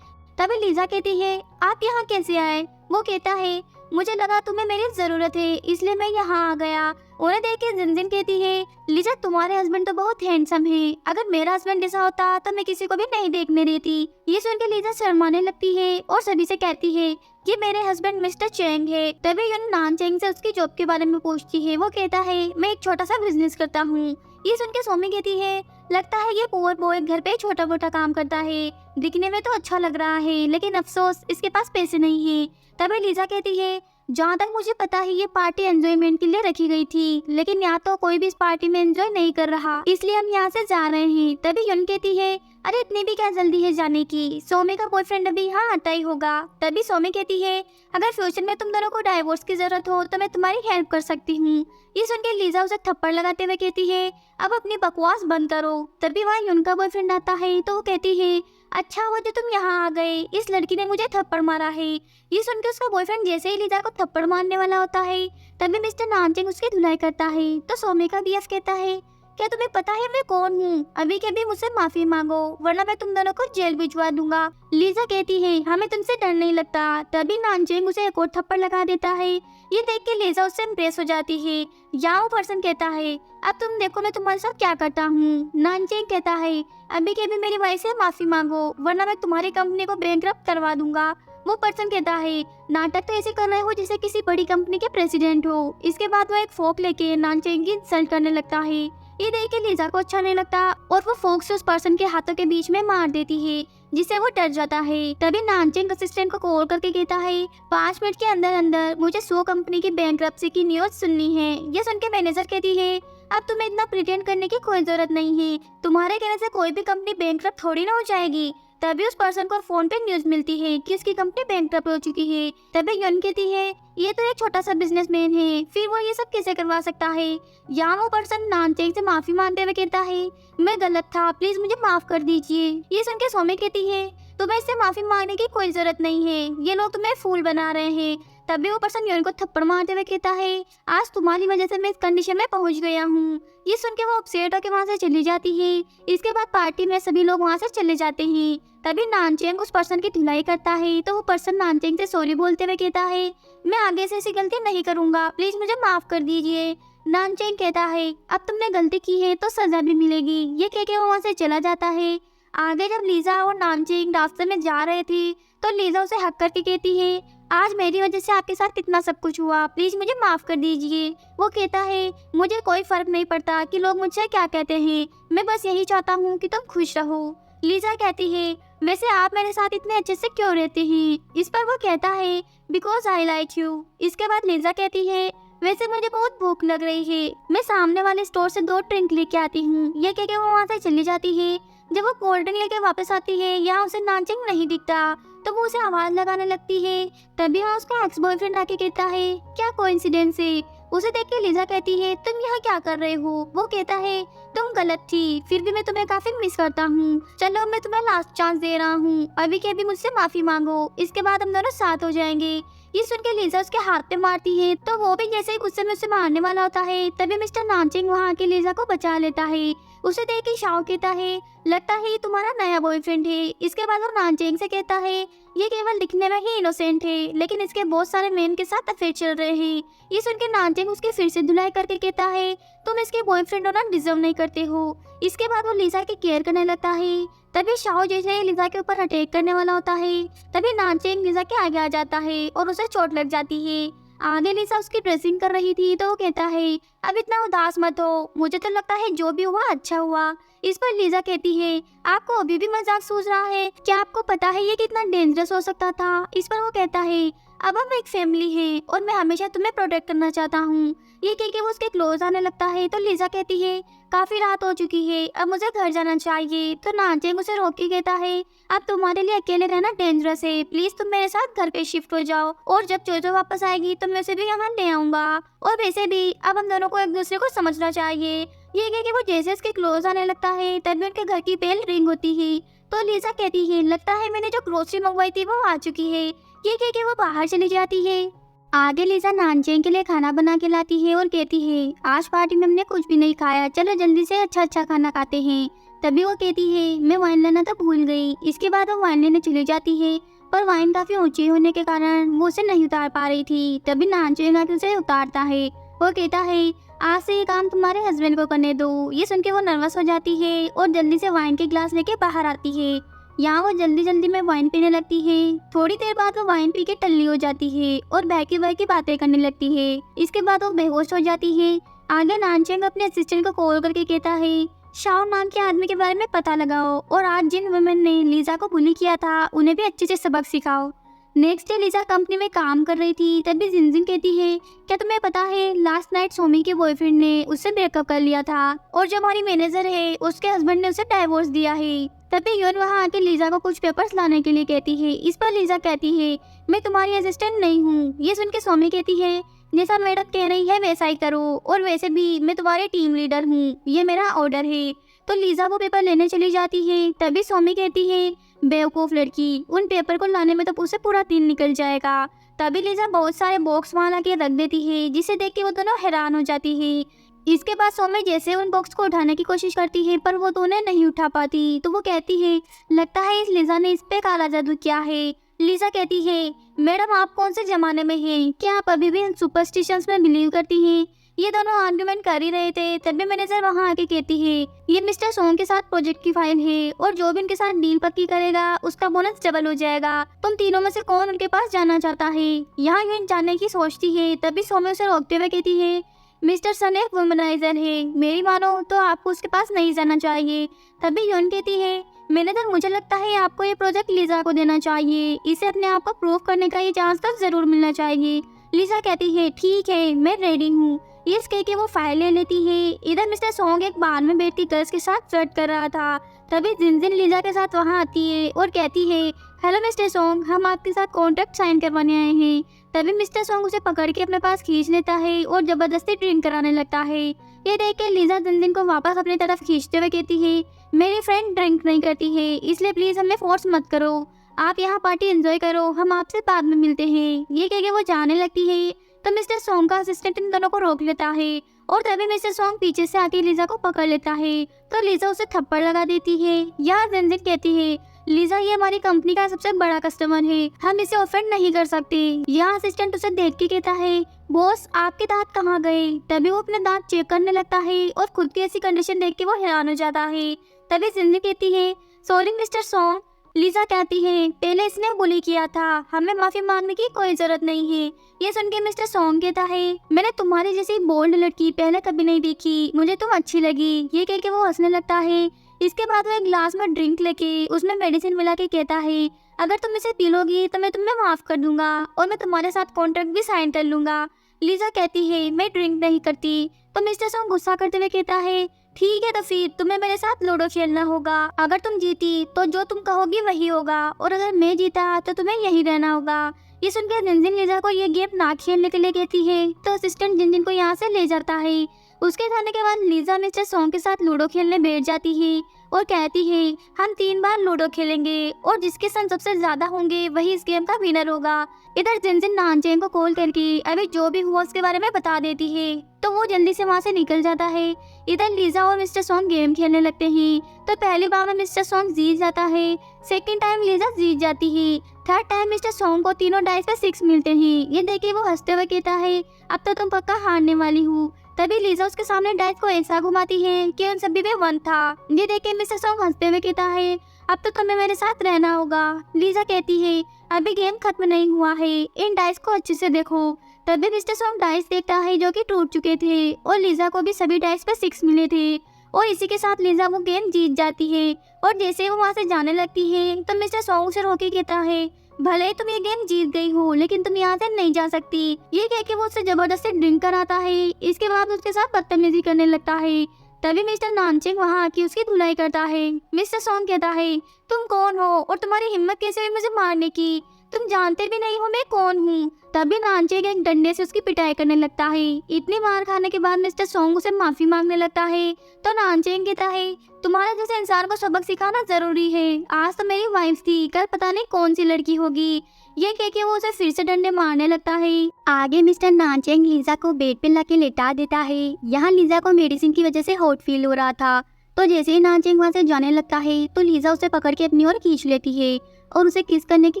तभी लीजा कहती है, आप यहाँ कैसे आए। वो कहता है, मुझे लगा तुम्हें मेरी जरूरत है इसलिए मैं यहाँ आ गया। उन्हें देख के जिनजिन कहती है, लीजा तुम्हारे हस्बैंड तो बहुत हैंडसम है, अगर मेरा हस्बैंड ऐसा होता तो मैं किसी को भी नहीं देखने देती। ये सुन के लीजा शर्माने लगती है और सभी से कहती है, ये मेरे हस्बैंड मिस्टर चेंग है। तभी यून नानचेंग से उसकी जॉब के बारे में पूछती है। वो कहता है, मैं एक छोटा सा बिजनेस करता हूँ। ये सुन के सोमी कहती है, लगता है ये पुअर बॉय घर पे छोटा मोटा काम करता है, दिखने में तो अच्छा लग रहा है लेकिन अफसोस इसके पास पैसे नहीं है। तभी लीजा कहती है, जहाँ तक मुझे पता है ये पार्टी एंजॉयमेंट के लिए रखी गई थी, लेकिन यहाँ तो कोई भी इस पार्टी में एंजॉय नहीं कर रहा, इसलिए हम यहाँ से जा रहे हैं। तभी यून कहती है, अरे इतनी भी क्या जल्दी है जाने की, सोमी का बॉयफ्रेंड अभी यहाँ आता ही होगा। तभी सोमी कहती है, अगर फ्यूचर में तुम दोनों को डाइवोर्स की जरूरत हो तो मैं तुम्हारी हेल्प कर सकती हूँ। ये सुन के लीजा उसे थप्पड़ लगाते हुए कहती है, अब अपनी बकवास बंद करो। तभी वहाँ यून का बॉयफ्रेंड आता है तो वो कहती है, अच्छा हुआ जो तुम यहाँ आ गए, इस लड़की ने मुझे थप्पड़ मारा है। ये सुन के उसका बॉयफ्रेंड जैसे ही लीजा को थप्पड़ मारने वाला होता है तभी मिस्टर नानचेंग उसकी धुलाई करता है। तो सोमी का बीएफ कहता है, क्या तुम्हें पता है मैं कौन हूँ, अभी के भी मुझसे माफी मांगो वरना मैं तुम दोनों को जेल भिजवा दूंगा। लीजा कहती है, हमें तुमसे डर नहीं लगता। तभी नानचेंग उसे एक और थप्पड़ लगा देता है। ये देख के लीजा उससे इम्प्रेस हो जाती है। यहाँ वो पर्सन कहता है, अब तुम देखो मैं तुम्हारे साथ क्या करता हूँ। नानचेंग कहता है, अभी के भी मेरी वाइफ से माफी मांगो वरना मैं तुम्हारी कंपनी को बैंकरप्ट करवा दूंगा। वो पर्सन कहता है, नाटक तो ऐसे कर रहे हो जैसे किसी बड़ी कंपनी के प्रेसिडेंट हो। इसके बाद वो एक फोक लेके नानचेंग की इंसल्ट करने लगता है। ये देख के लीजा को अच्छा नहीं लगता और वो फोक से उस पर्सन के हाथों के बीच में मार देती है, जिससे वो डर जाता है। तभी नानचेंग असिस्टेंट को कॉल करके कहता है, 5 मिनट के अंदर अंदर मुझे 100 कंपनी की बैंकरप्सी की न्यूज सुननी है। ये सुन के मैनेजर कहती है, अब तुम्हें इतना प्रिटेंड करने की कोई जरूरत नहीं है, तुम्हारे कहने से कोई भी कंपनी बैंकरप्ट थोड़ी ना हो जाएगी। तभी उस पर्सन को फोन पे न्यूज मिलती है कि उसकी कंपनी बैंकरप्ट हो चुकी है। तभी यून कहती है, ये तो एक छोटा सा बिजनेसमैन है, फिर वो ये सब कैसे करवा सकता है। यहाँ वो पर्सन नानचेंग से माफी मांगते हुए कहता है, मैं गलत था, प्लीज मुझे माफ कर दीजिए। ये सुन के सोमी कहती है, तुम्हें इससे माफी मांगने की कोई जरूरत नहीं है, ये लोग तुम्हें फूल बना रहे हैं। तभी वो पर्सन यून को थप्पड़ मारते हुए कहता है, आज तुम्हारी वजह से मैं इस कंडीशन में पहुंच गया हूँ। ये सुन के वो अपसेट होकर वहाँ से चली जाती है। इसके बाद पार्टी में सभी लोग वहाँ से चले जाते हैं। तभी नानचेंग उस पर्सन की धुलाई करता है तो वो पर्सन नानचेंग से सॉरी बोलते हुए कहता है, मैं आगे से ऐसी गलती नहीं करूंगा, प्लीज मुझे माफ कर दीजिए। नानचेंग कहता है, अब तुमने गलती की है तो सजा भी मिलेगी। ये कह के वो वहाँ से चला जाता है। आगे जब लीजा और नानचेंग रास्ते में जा रहे थे तो लीजा उसे हक करके कहती है, आज मेरी वजह से आपके साथ कितना सब कुछ हुआ, प्लीज मुझे माफ कर दीजिए। वो कहता है, मुझे कोई फर्क नहीं पड़ता कि लोग मुझसे क्या कहते हैं, मैं बस यही चाहता हूँ कि तुम खुश रहो। लीजा कहती है, वैसे आप मेरे साथ इतने अच्छे से क्यों रहते हैं? इस पर वो कहता है, बिकॉज आई लाइक यू। इसके बाद लीजा कहती है, वैसे मुझे बहुत भूख लग रही है, मैं सामने वाले स्टोर से 2 ड्रिंक लेके आती हूँ। ये कह के वो वहाँ से चली जाती है। जब वो कोल्ड ड्रिंक लेके वापस आती है, यहाँ उसे नानचेंग नहीं दिखता तो वो उसे आवाज लगाने लगती है। तभी वहाँ उसका एक्स बॉयफ्रेंड आके कहता है, क्या कोइंसिडेंस है। उसे देख के लीजा कहती है, तुम यहाँ क्या कर रहे हो? वो कहता है, तुम गलत थी, फिर भी मैं तुम्हें काफी मिस करता हूँ। चलो मैं तुम्हें लास्ट चांस दे रहा हूँ, अभी के अभी मुझसे माफी मांगो, इसके बाद हम दोनों साथ हो जाएंगे। ये सुन के लीजा उसके हाथ पे मारती है तो वो भी जैसे ही गुस्से में उसे मारने वाला होता है तभी मिस्टर नानचेंग वहाँ आके लीजा को बचा लेता है। उसे देख के शाओ कहता है, लगता है ये तुम्हारा नया बॉयफ्रेंड है। इसके बाद वो नानचेंग से कहता है, ये केवल दिखने में ही इनोसेंट है, लेकिन इसके बहुत सारे मेन के साथ अफेयर चल रहे हैं। ये सुन के नानचेंग उसकी फिर से धुलाई करके कहता है, तुम इसके बॉयफ्रेंड होना डिजर्व नहीं करते हो। इसके बाद वो लीजा की केयर करने लगता है। तभी शाओ जैसे लीजा के ऊपर अटैक करने वाला होता है तभी नानचेंग लीजा के आगे आ जाता है और उसे चोट लग जाती है। आगे लीजा उसकी ड्रेसिंग कर रही थी तो वो कहता है, अब इतना उदास मत हो, मुझे तो लगता है जो भी हुआ अच्छा हुआ। इस पर लीजा कहती है, आपको अभी भी मजाक सूझ रहा है? क्या आपको पता है ये कितना डेंजरस हो सकता था? इस पर वो कहता है, अब हम एक फैमिली है और मैं हमेशा तुम्हें प्रोटेक्ट करना चाहता हूँ। ये कह के वो उसके क्लोज आने लगता है तो लीजा कहती है, काफी रात हो चुकी है, अब मुझे घर जाना चाहिए। तो नानचेंग उसे रोक के कहता है, अब तुम्हारे लिए अकेले रहना डेंजरस है, प्लीज तुम मेरे साथ घर पे शिफ्ट हो जाओ, और जब जोजो वापस आएगी तो मैं उसे भी यहाँ ले आऊंगा। और वैसे भी अब हम दोनों को एक दूसरे को समझना चाहिए। ये कह के वो जैसे उसके क्लोज आने लगता है तभी उनके घर की बेल रिंग होती है। तो लीजा कहती है, लगता है मैंने जो ग्रोसरी मंगवाई थी वो आ चुकी है। ये कह के वो बाहर चली जाती है। आगे लीजा नानचेंग के लिए खाना बना के लाती है और कहती है, आज पार्टी में हमने कुछ भी नहीं खाया, चलो जल्दी से अच्छा खाना खाते हैं। तभी वो कहती है, मैं वाइन लेना तो भूल गई। इसके बाद वो वाइन लेने चली जाती है पर वाइन काफी ऊंची होने के कारण वो उसे नहीं उतार पा रही थी। तभी नानचेंग आके उसे उतारता है। वो कहता है, आज से ये काम तुम्हारे हस्बैंड को करने दो। ये सुन के वो नर्वस हो जाती है और जल्दी से वाइन के ग्लास लेके बाहर आती है। यहाँ वो जल्दी जल्दी में वाइन पीने लगती है। थोड़ी देर बाद वो वाइन पी के टल्ली हो जाती है और बहकी बहकी बातें करने लगती है। इसके बाद वो बेहोश हो जाती है। आगे नानचेंग अपने असिस्टेंट को कॉल करके कहता है, शाओ नाम के आदमी के बारे में पता लगाओ और आज जिन वुमेन ने लीजा को बुली किया था उन्हें भी अच्छे से सबक सिखाओ। नेक्स्ट डे लीजा कंपनी में काम कर रही थी तभी जिनजिन कहती है, क्या तुम्हें पता है लास्ट नाइट सोमी के बॉयफ्रेंड ने उससे ब्रेकअप कर लिया था और जो हमारी मैनेजर है उसके हस्बैंड ने उसे डाइवोर्स दिया है। तभी योन वहाँ आके लीजा को कुछ पेपर्स लाने के लिए कहती है। इस पर लीजा कहती है, मैं तुम्हारी असिस्टेंट नहीं हूँ। ये सुन के सोमी कहती है, जैसा मैडम कह रही है वैसा ही करो, और वैसे भी मैं तुम्हारी टीम लीडर हूँ, ये मेरा ऑर्डर है। तो लीजा वो पेपर लेने चली जाती है। तभी सोमी कहती है, बेवकूफ लड़की, उन पेपर को लाने में तो उसे पूरा दिन निकल जाएगा। तभी लीजा बहुत सारे बॉक्स वहाँ ला के रख देती है जिसे देख के वो दोनों हैरान हो जाती है। इसके बाद सोमी जैसे उन बॉक्स को उठाने की कोशिश करती है पर वो दोनों नहीं उठा पाती। तो वो कहती है, लगता है इस लीजा ने इस पे काला जादू किया है। लीजा कहती है, मैडम आप कौन से जमाने में हैं? क्या आप अभी भी इन सुपरस्टिशंस में बिलीव करती हैं? ये दोनों आर्गुमेंट कर ही रहे थे तभी मैनेजर वहाँ आके कहती है, ये मिस्टर सोंग के साथ प्रोजेक्ट की फाइल है और जो भी उनके साथ डील पक्की करेगा उसका बोनस डबल हो जाएगा। तुम तीनों में से कौन उनके पास जाना चाहता है? यहाँ यून जाने की सोचती है तभी सोमी उसे रोकते हुए कहती है, मिस्टर सन एक वुमनाइजर है, मेरी मानो तो आपको उसके पास नहीं जाना चाहिए। तभी यून कहती है, मैनेजर मुझे लगता है आपको ये प्रोजेक्ट लीजा को देना चाहिए, इसे अपने आप को प्रूव करने का ये चांस तो जरूर मिलना चाहिए। लीजा कहती है, ठीक है मैं रेडी हूँ। ये कह के वो फाइल ले लेती है। इधर मिस्टर सोंग एक बार में बैठ के गर्ल्स के साथ फ्लर्ट कर रहा था। तभी जिनजिन लीजा के साथ वहाँ आती है और कहती है, हेलो मिस्टर सोंग, हम आपके साथ कॉन्ट्रैक्ट साइन करवाने आए हैं। तभी मिस्टर सोंग उसे पकड़ के अपने पास खींच लेता है और जबरदस्ती ड्रिंक कराने लगता है। ये देख के लीजा जिनजिन को वापस अपनी तरफ खींचते हुए कहती है, मेरी फ्रेंड ड्रिंक नहीं करती है, इसलिए प्लीज हमें फोर्स मत करो, आप यहाँ पार्टी एंजॉय करो, हम आपसे बाद में मिलते हैं। ये कह के वो जाने लगती है तो मिस्टर सोंग का असिस्टेंट इन दोनों को रोक लेता है और तभी मिस्टर सोंग पीछे से आके लीजा को पकड़ लेता है तो लीजा उसे थप्पड़ लगा देती है। यहाँ जिनजिन कहती है, लीजा ये हमारी कंपनी का सबसे बड़ा कस्टमर है, हम इसे ऑफेंड नहीं कर सकते। यहाँ असिस्टेंट उसे देख के कहता है, बॉस आपके दांत कहाँ गए? तभी वो अपने दांत चेक करने लगता है और खुद की ऐसी कंडीशन देख के वो हैरान हो जाता है। तभी जिनजिन कहती है, सॉरी मिस्टर सॉन्ग। लीजा कहती है पहले इसने बुली किया था, हमें माफी मांगने की कोई जरूरत नहीं है। ये सुन के मिस्टर सॉन्ग कहता है मैंने तुम्हारी जैसी बोल्ड लड़की पहले कभी नहीं देखी, मुझे तुम अच्छी लगी। ये कह के वो हंसने लगता है। इसके बाद वो एक ग्लास में ड्रिंक लेके उसमें मेडिसिन मिला के कहता है अगर तुम इसे पी लोगी तो मैं तुम्हें माफ कर दूंगा और मैं तुम्हारे साथ कॉन्ट्रैक्ट भी साइन कर लूंगा। लीजा कहती है मैं ड्रिंक नहीं करती। तो मिस्टर सॉन्ग गुस्सा करते हुए कहता है ठीक है तो फिर तुम्हें मेरे साथ लूडो खेलना होगा। अगर तुम जीती तो जो तुम कहोगी वही होगा और अगर मैं जीता तो तुम्हें यही रहना होगा। ये सुनकर जिनजिन लीजा को ये गेम ना खेलने के लिए कहती है तो असिस्टेंट जिनजिन को यहाँ से ले जाता है। उसके जाने के बाद लीजा मिस्टर सॉन्ग के साथ लूडो खेलने बैठ जाती है और कहती है हम 3 बार लूडो खेलेंगे और जिसके सन सबसे ज्यादा होंगे वही इस गेम का विनर होगा। इधर जिनजिन नानचेन को कॉल करके अभी जो भी हुआ उसके बारे में बता देती है तो वो जल्दी से वहाँ से निकल जाता है। इधर लीजा और मिस्टर सॉन्ग गेम खेलने लगते हैं तो पहली बार में मिस्टर सॉन्ग जीत जाता है, सेकंड टाइम लीजा जीत जाती है, थर्ड टाइम मिस्टर सॉन्ग को तीनों डाइस पे 6 मिलते हैं। ये देख के वो हंसते हुए कहता है अब तो तुम पक्का हारने वाली हो। तभी लीजा उसके सामने डाइस को ऐसा घुमाती है कि उन सभी में 1 था। ये देख के मिस्टर सॉन्ग हंसते हुए कहता है अब तो तुम्हें मेरे साथ रहना होगा। लीजा कहती है अभी गेम खत्म नहीं हुआ है, इन डाइस को अच्छे से देखो। तभी मिस्टर सॉन्ग डाइस देखता है जो कि टूट चुके थे और लीजा को भी सभी डाइस पे 6 मिले थे और इसी के साथ लीजा वो गेम जीत जाती है। और जैसे वो वहाँ से जाने लगती है तो मिस्टर सॉन्ग से रोके कहता है भले ही तुम ये गेम जीत गई हो लेकिन तुम यहाँ से नहीं जा सकती। ये कह के वो उससे जबरदस्ती ड्रिंक कराता है। इसके बाद उसके साथ बदतमीजी करने लगता है। तभी मिस्टर नानचेंग वहाँ आके उसकी धुलाई करता है। मिस्टर सॉन्ग कहता है तुम कौन हो और तुम्हारी हिम्मत कैसे हुई मुझे मारने की, तुम जानते भी नहीं हो मैं कौन हूँ। तभी नानचेंग एक डंडे से उसकी पिटाई करने लगता है। इतनी मार खाने के बाद मिस्टर सॉन्ग उसे माफी मांगने लगता है तो नानचेंग कहता है तुम्हारे जैसे इंसान को सबक सिखाना जरूरी है, आज तो मेरी वाइफ थी कल पता नहीं कौन सी लड़की होगी। ये कह के वो उसे फिर से डंडे मारने लगता है। आगे मिस्टर नानचेंग लीजा को बेड पे लाके लेटा देता है। यहाँ लीजा को मेडिसिन की वजह से हॉट फील हो रहा था तो जैसे ही नानचेंग वहाँ से जाने लगता है तो लीजा उसे पकड़ के अपनी ओर खींच लेती है और उसे किस करने की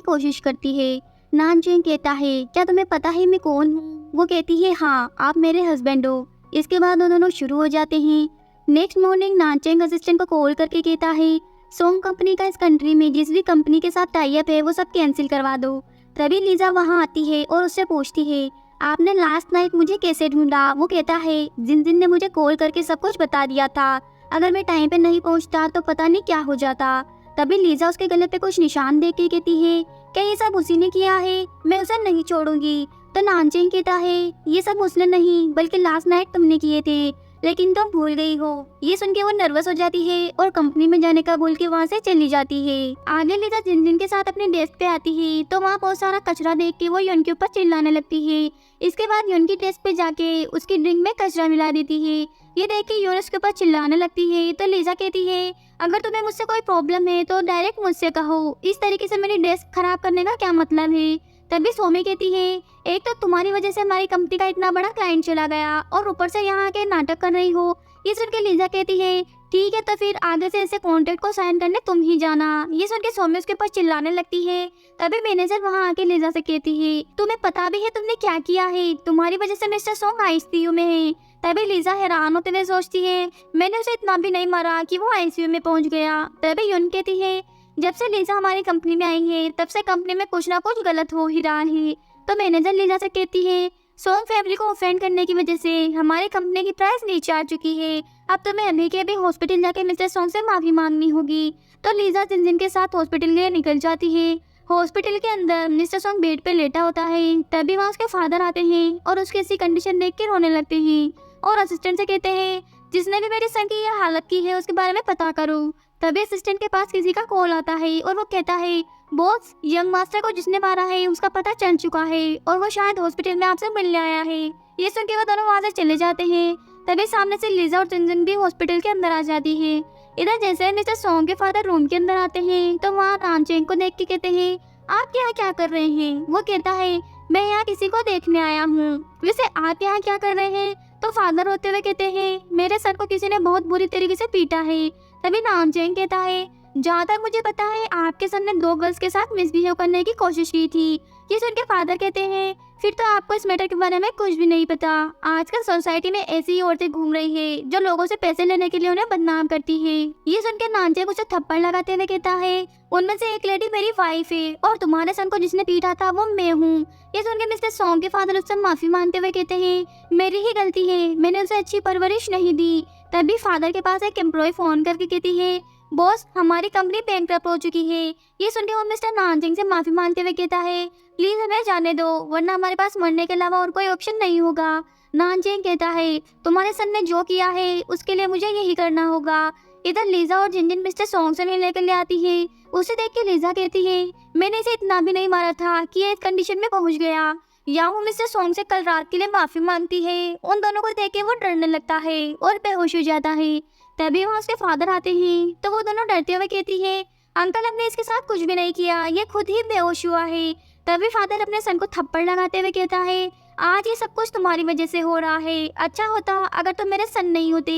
कोशिश करती है। नानचेंग कहता है क्या तुम्हें पता है मैं कौन हूँ? वो कहती है हाँ आप मेरे हस्बैंड हो। इसके बाद दोनों शुरू हो जाते हैं। नेक्स्ट मॉर्निंग नानचेंग असिस्टेंट को कॉल करके कहता है सोंग कंपनी का इस कंट्री में जिस भी कंपनी के साथ टाई अप है वो सब कैंसिल करवा दो। तभी लीजा वहाँ आती है और उससे पूछती है आपने लास्ट नाइट मुझे कैसे ढूंढा? वो कहता है जिनजिन ने मुझे कॉल करके सब कुछ बता दिया था, अगर मैं टाइम पे नहीं पहुँचता तो पता नहीं क्या हो जाता। तभी लीजा उसके गले पे कुछ निशान देख के कहती है क्या ये सब उसी ने किया है, मैं उसे नहीं छोड़ूंगी। तो नानचेंग कहता है ये सब उसने नहीं बल्कि लास्ट नाइट तुमने किए थे लेकिन तुम भूल गई हो। ये सुन के वो नर्वस हो जाती है और कंपनी में जाने का बोल के वहाँ से चली जाती है। आगे लीजा जिनजिन के साथ अपने डेस्क पे आती है तो वहाँ बहुत सारा कचरा देख के वो युन के ऊपर चिल्लाने लगती है। इसके बाद युन की डेस्क पे जाके उसकी ड्रिंक में कचरा मिला देती है। ये देख के युन उसके ऊपर चिल्लाने लगती है तो लीजा कहती है अगर तुम्हें मुझसे कोई प्रॉब्लम है तो डायरेक्ट मुझसे कहो, इस तरीके से मेरी डेस्क खराब करने का क्या मतलब है। तभी सोमी कहती है एक तो तुम्हारी वजह से हमारी कंपनी का इतना बड़ा क्लाइंट चला गया और ऊपर से यहाँ के नाटक कर रही हो। ये सुन के लीजा कहती है ठीक है तो फिर आगे से ऐसे कॉन्ट्रैक्ट को साइन करने तुम ही जाना। ये सुन के सोमी उसके ऊपर चिल्लाने लगती है। तभी मैनेजर वहाँ आके लीजा से कहती है तुम्हें पता भी है तुमने क्या किया है, तुम्हारी वजह से मिस्टर सोंग आईसीयू में है। तभी लीजा हैरान होते हुए सोचती है मैंने उसे इतना भी नहीं मारा कि वो आईसीयू में पहुँच गया। तभी युन कहती है जब से लीजा हमारी कंपनी में आई है तब से कंपनी में कुछ ना कुछ गलत हो ही रहा है। तो मैनेजर लीजा से कहती है सोंग फैमिली को ऑफेंड करने की वजह से हमारी कंपनी की प्राइस नीचे आ चुकी है, अब तुम्हें अभी के अभी हॉस्पिटल जाके मिस्टर सोंग से माफी मांगनी होगी। तो लीजा जिनजिन के साथ हॉस्पिटल के लिए निकल जाती है। हॉस्पिटल के अंदर मिस्टर सोंग बेड पे लेटा होता है। तभी वहाँ उसके फादर आते हैं और उसकी ऐसी कंडीशन देख के रोने लगते हैं और असिस्टेंट से कहते हैं जिसने भी मेरे सन की यह हालत की है उसके बारे में पता करो। तभी असिस्टेंट के पास किसी का कॉल आता है और वो कहता है बॉस यंग मास्टर को जिसने मारा है उसका पता चल चुका है और वो शायद हॉस्पिटल में आपसे मिलने आया है। ये सुन के वो दोनों वहाँ से चले जाते हैं। तभी सामने से लीजा और जिनजिन भी हॉस्पिटल के अंदर आ जाती है। इधर जैसे मिस्टर सोंग के फादर रूम के अंदर आते हैं तो वहाँ नानचेंग को देख के कहते हैं आप यहाँ क्या कर रहे हैं? वो कहता है मैं यहाँ किसी को देखने आया हूँ। वैसे आप यहाँ क्या कर रहे हैं? तो फादर होते हुए कहते हैं मेरे सर को किसी ने बहुत बुरी तरीके से पीटा है। तभी नानचेंग कहता है जहाँ तक मुझे पता है आपके सन ने 2 गर्ल्स के साथ मिसबिहेव करने की कोशिश की थी। ये सुन के फादर कहते हैं फिर तो आपको इस मैटर के बारे में कुछ भी नहीं पता। आजकल सोसाइटी में ऐसी ही औरतें घूम रही है जो लोगों से पैसे लेने के लिए उन्हें बदनाम करती है। ये सुन के नानचेंग उसे थप्पड़ लगाते हुए कहता है उनमें से एक लेडी मेरी वाइफ है और तुम्हारे सन को जिसने पीटा था वो मैं हूँ। ये सुन के मिस्टर सॉन्ग के फादर उससे माफी मांगते हुए कहते हैं मेरी ही गलती है, मैंने उसे अच्छी परवरिश नहीं दी। तभी फादर के पास एक एम्प्लॉय फोन करके कहती है बॉस हमारी कंपनी बैंकरप्ट हो चुकी है। ये सुन के वो मिस्टर नानचेंग से माफी मांगते हुए कहता है प्लीज हमें जाने दो वरना हमारे पास मरने के अलावा और कोई ऑप्शन नहीं होगा। नानचेंग कहता है तुम्हारे सन ने जो किया है उसके लिए मुझे यही करना होगा। इधर लीजा और जिनजिन मिस्टर सॉन्ग से मिलने के लिए आती है। उसे देख के लीजा कहती है मैंने इसे इतना भी नहीं मारा था कि ये इस कंडीशन में पहुंच गया। याहू मिस्टर सॉन्ग से कल रात के लिए माफी मांगती है। उन दोनों को देख के वो डरने लगता है और बेहोश हो जाता है। तभी वहाँ उसके फादर आते हैं तो वो दोनों डरते हुए कहती है अंकल हमने इसके साथ कुछ भी नहीं किया, ये खुद ही बेहोश हुआ है। तभी फादर अपने सन को थप्पड़ लगाते हुए कहता है आज ये सब कुछ तुम्हारी वजह से हो रहा है, अच्छा होता अगर तुम मेरे सन नहीं होते।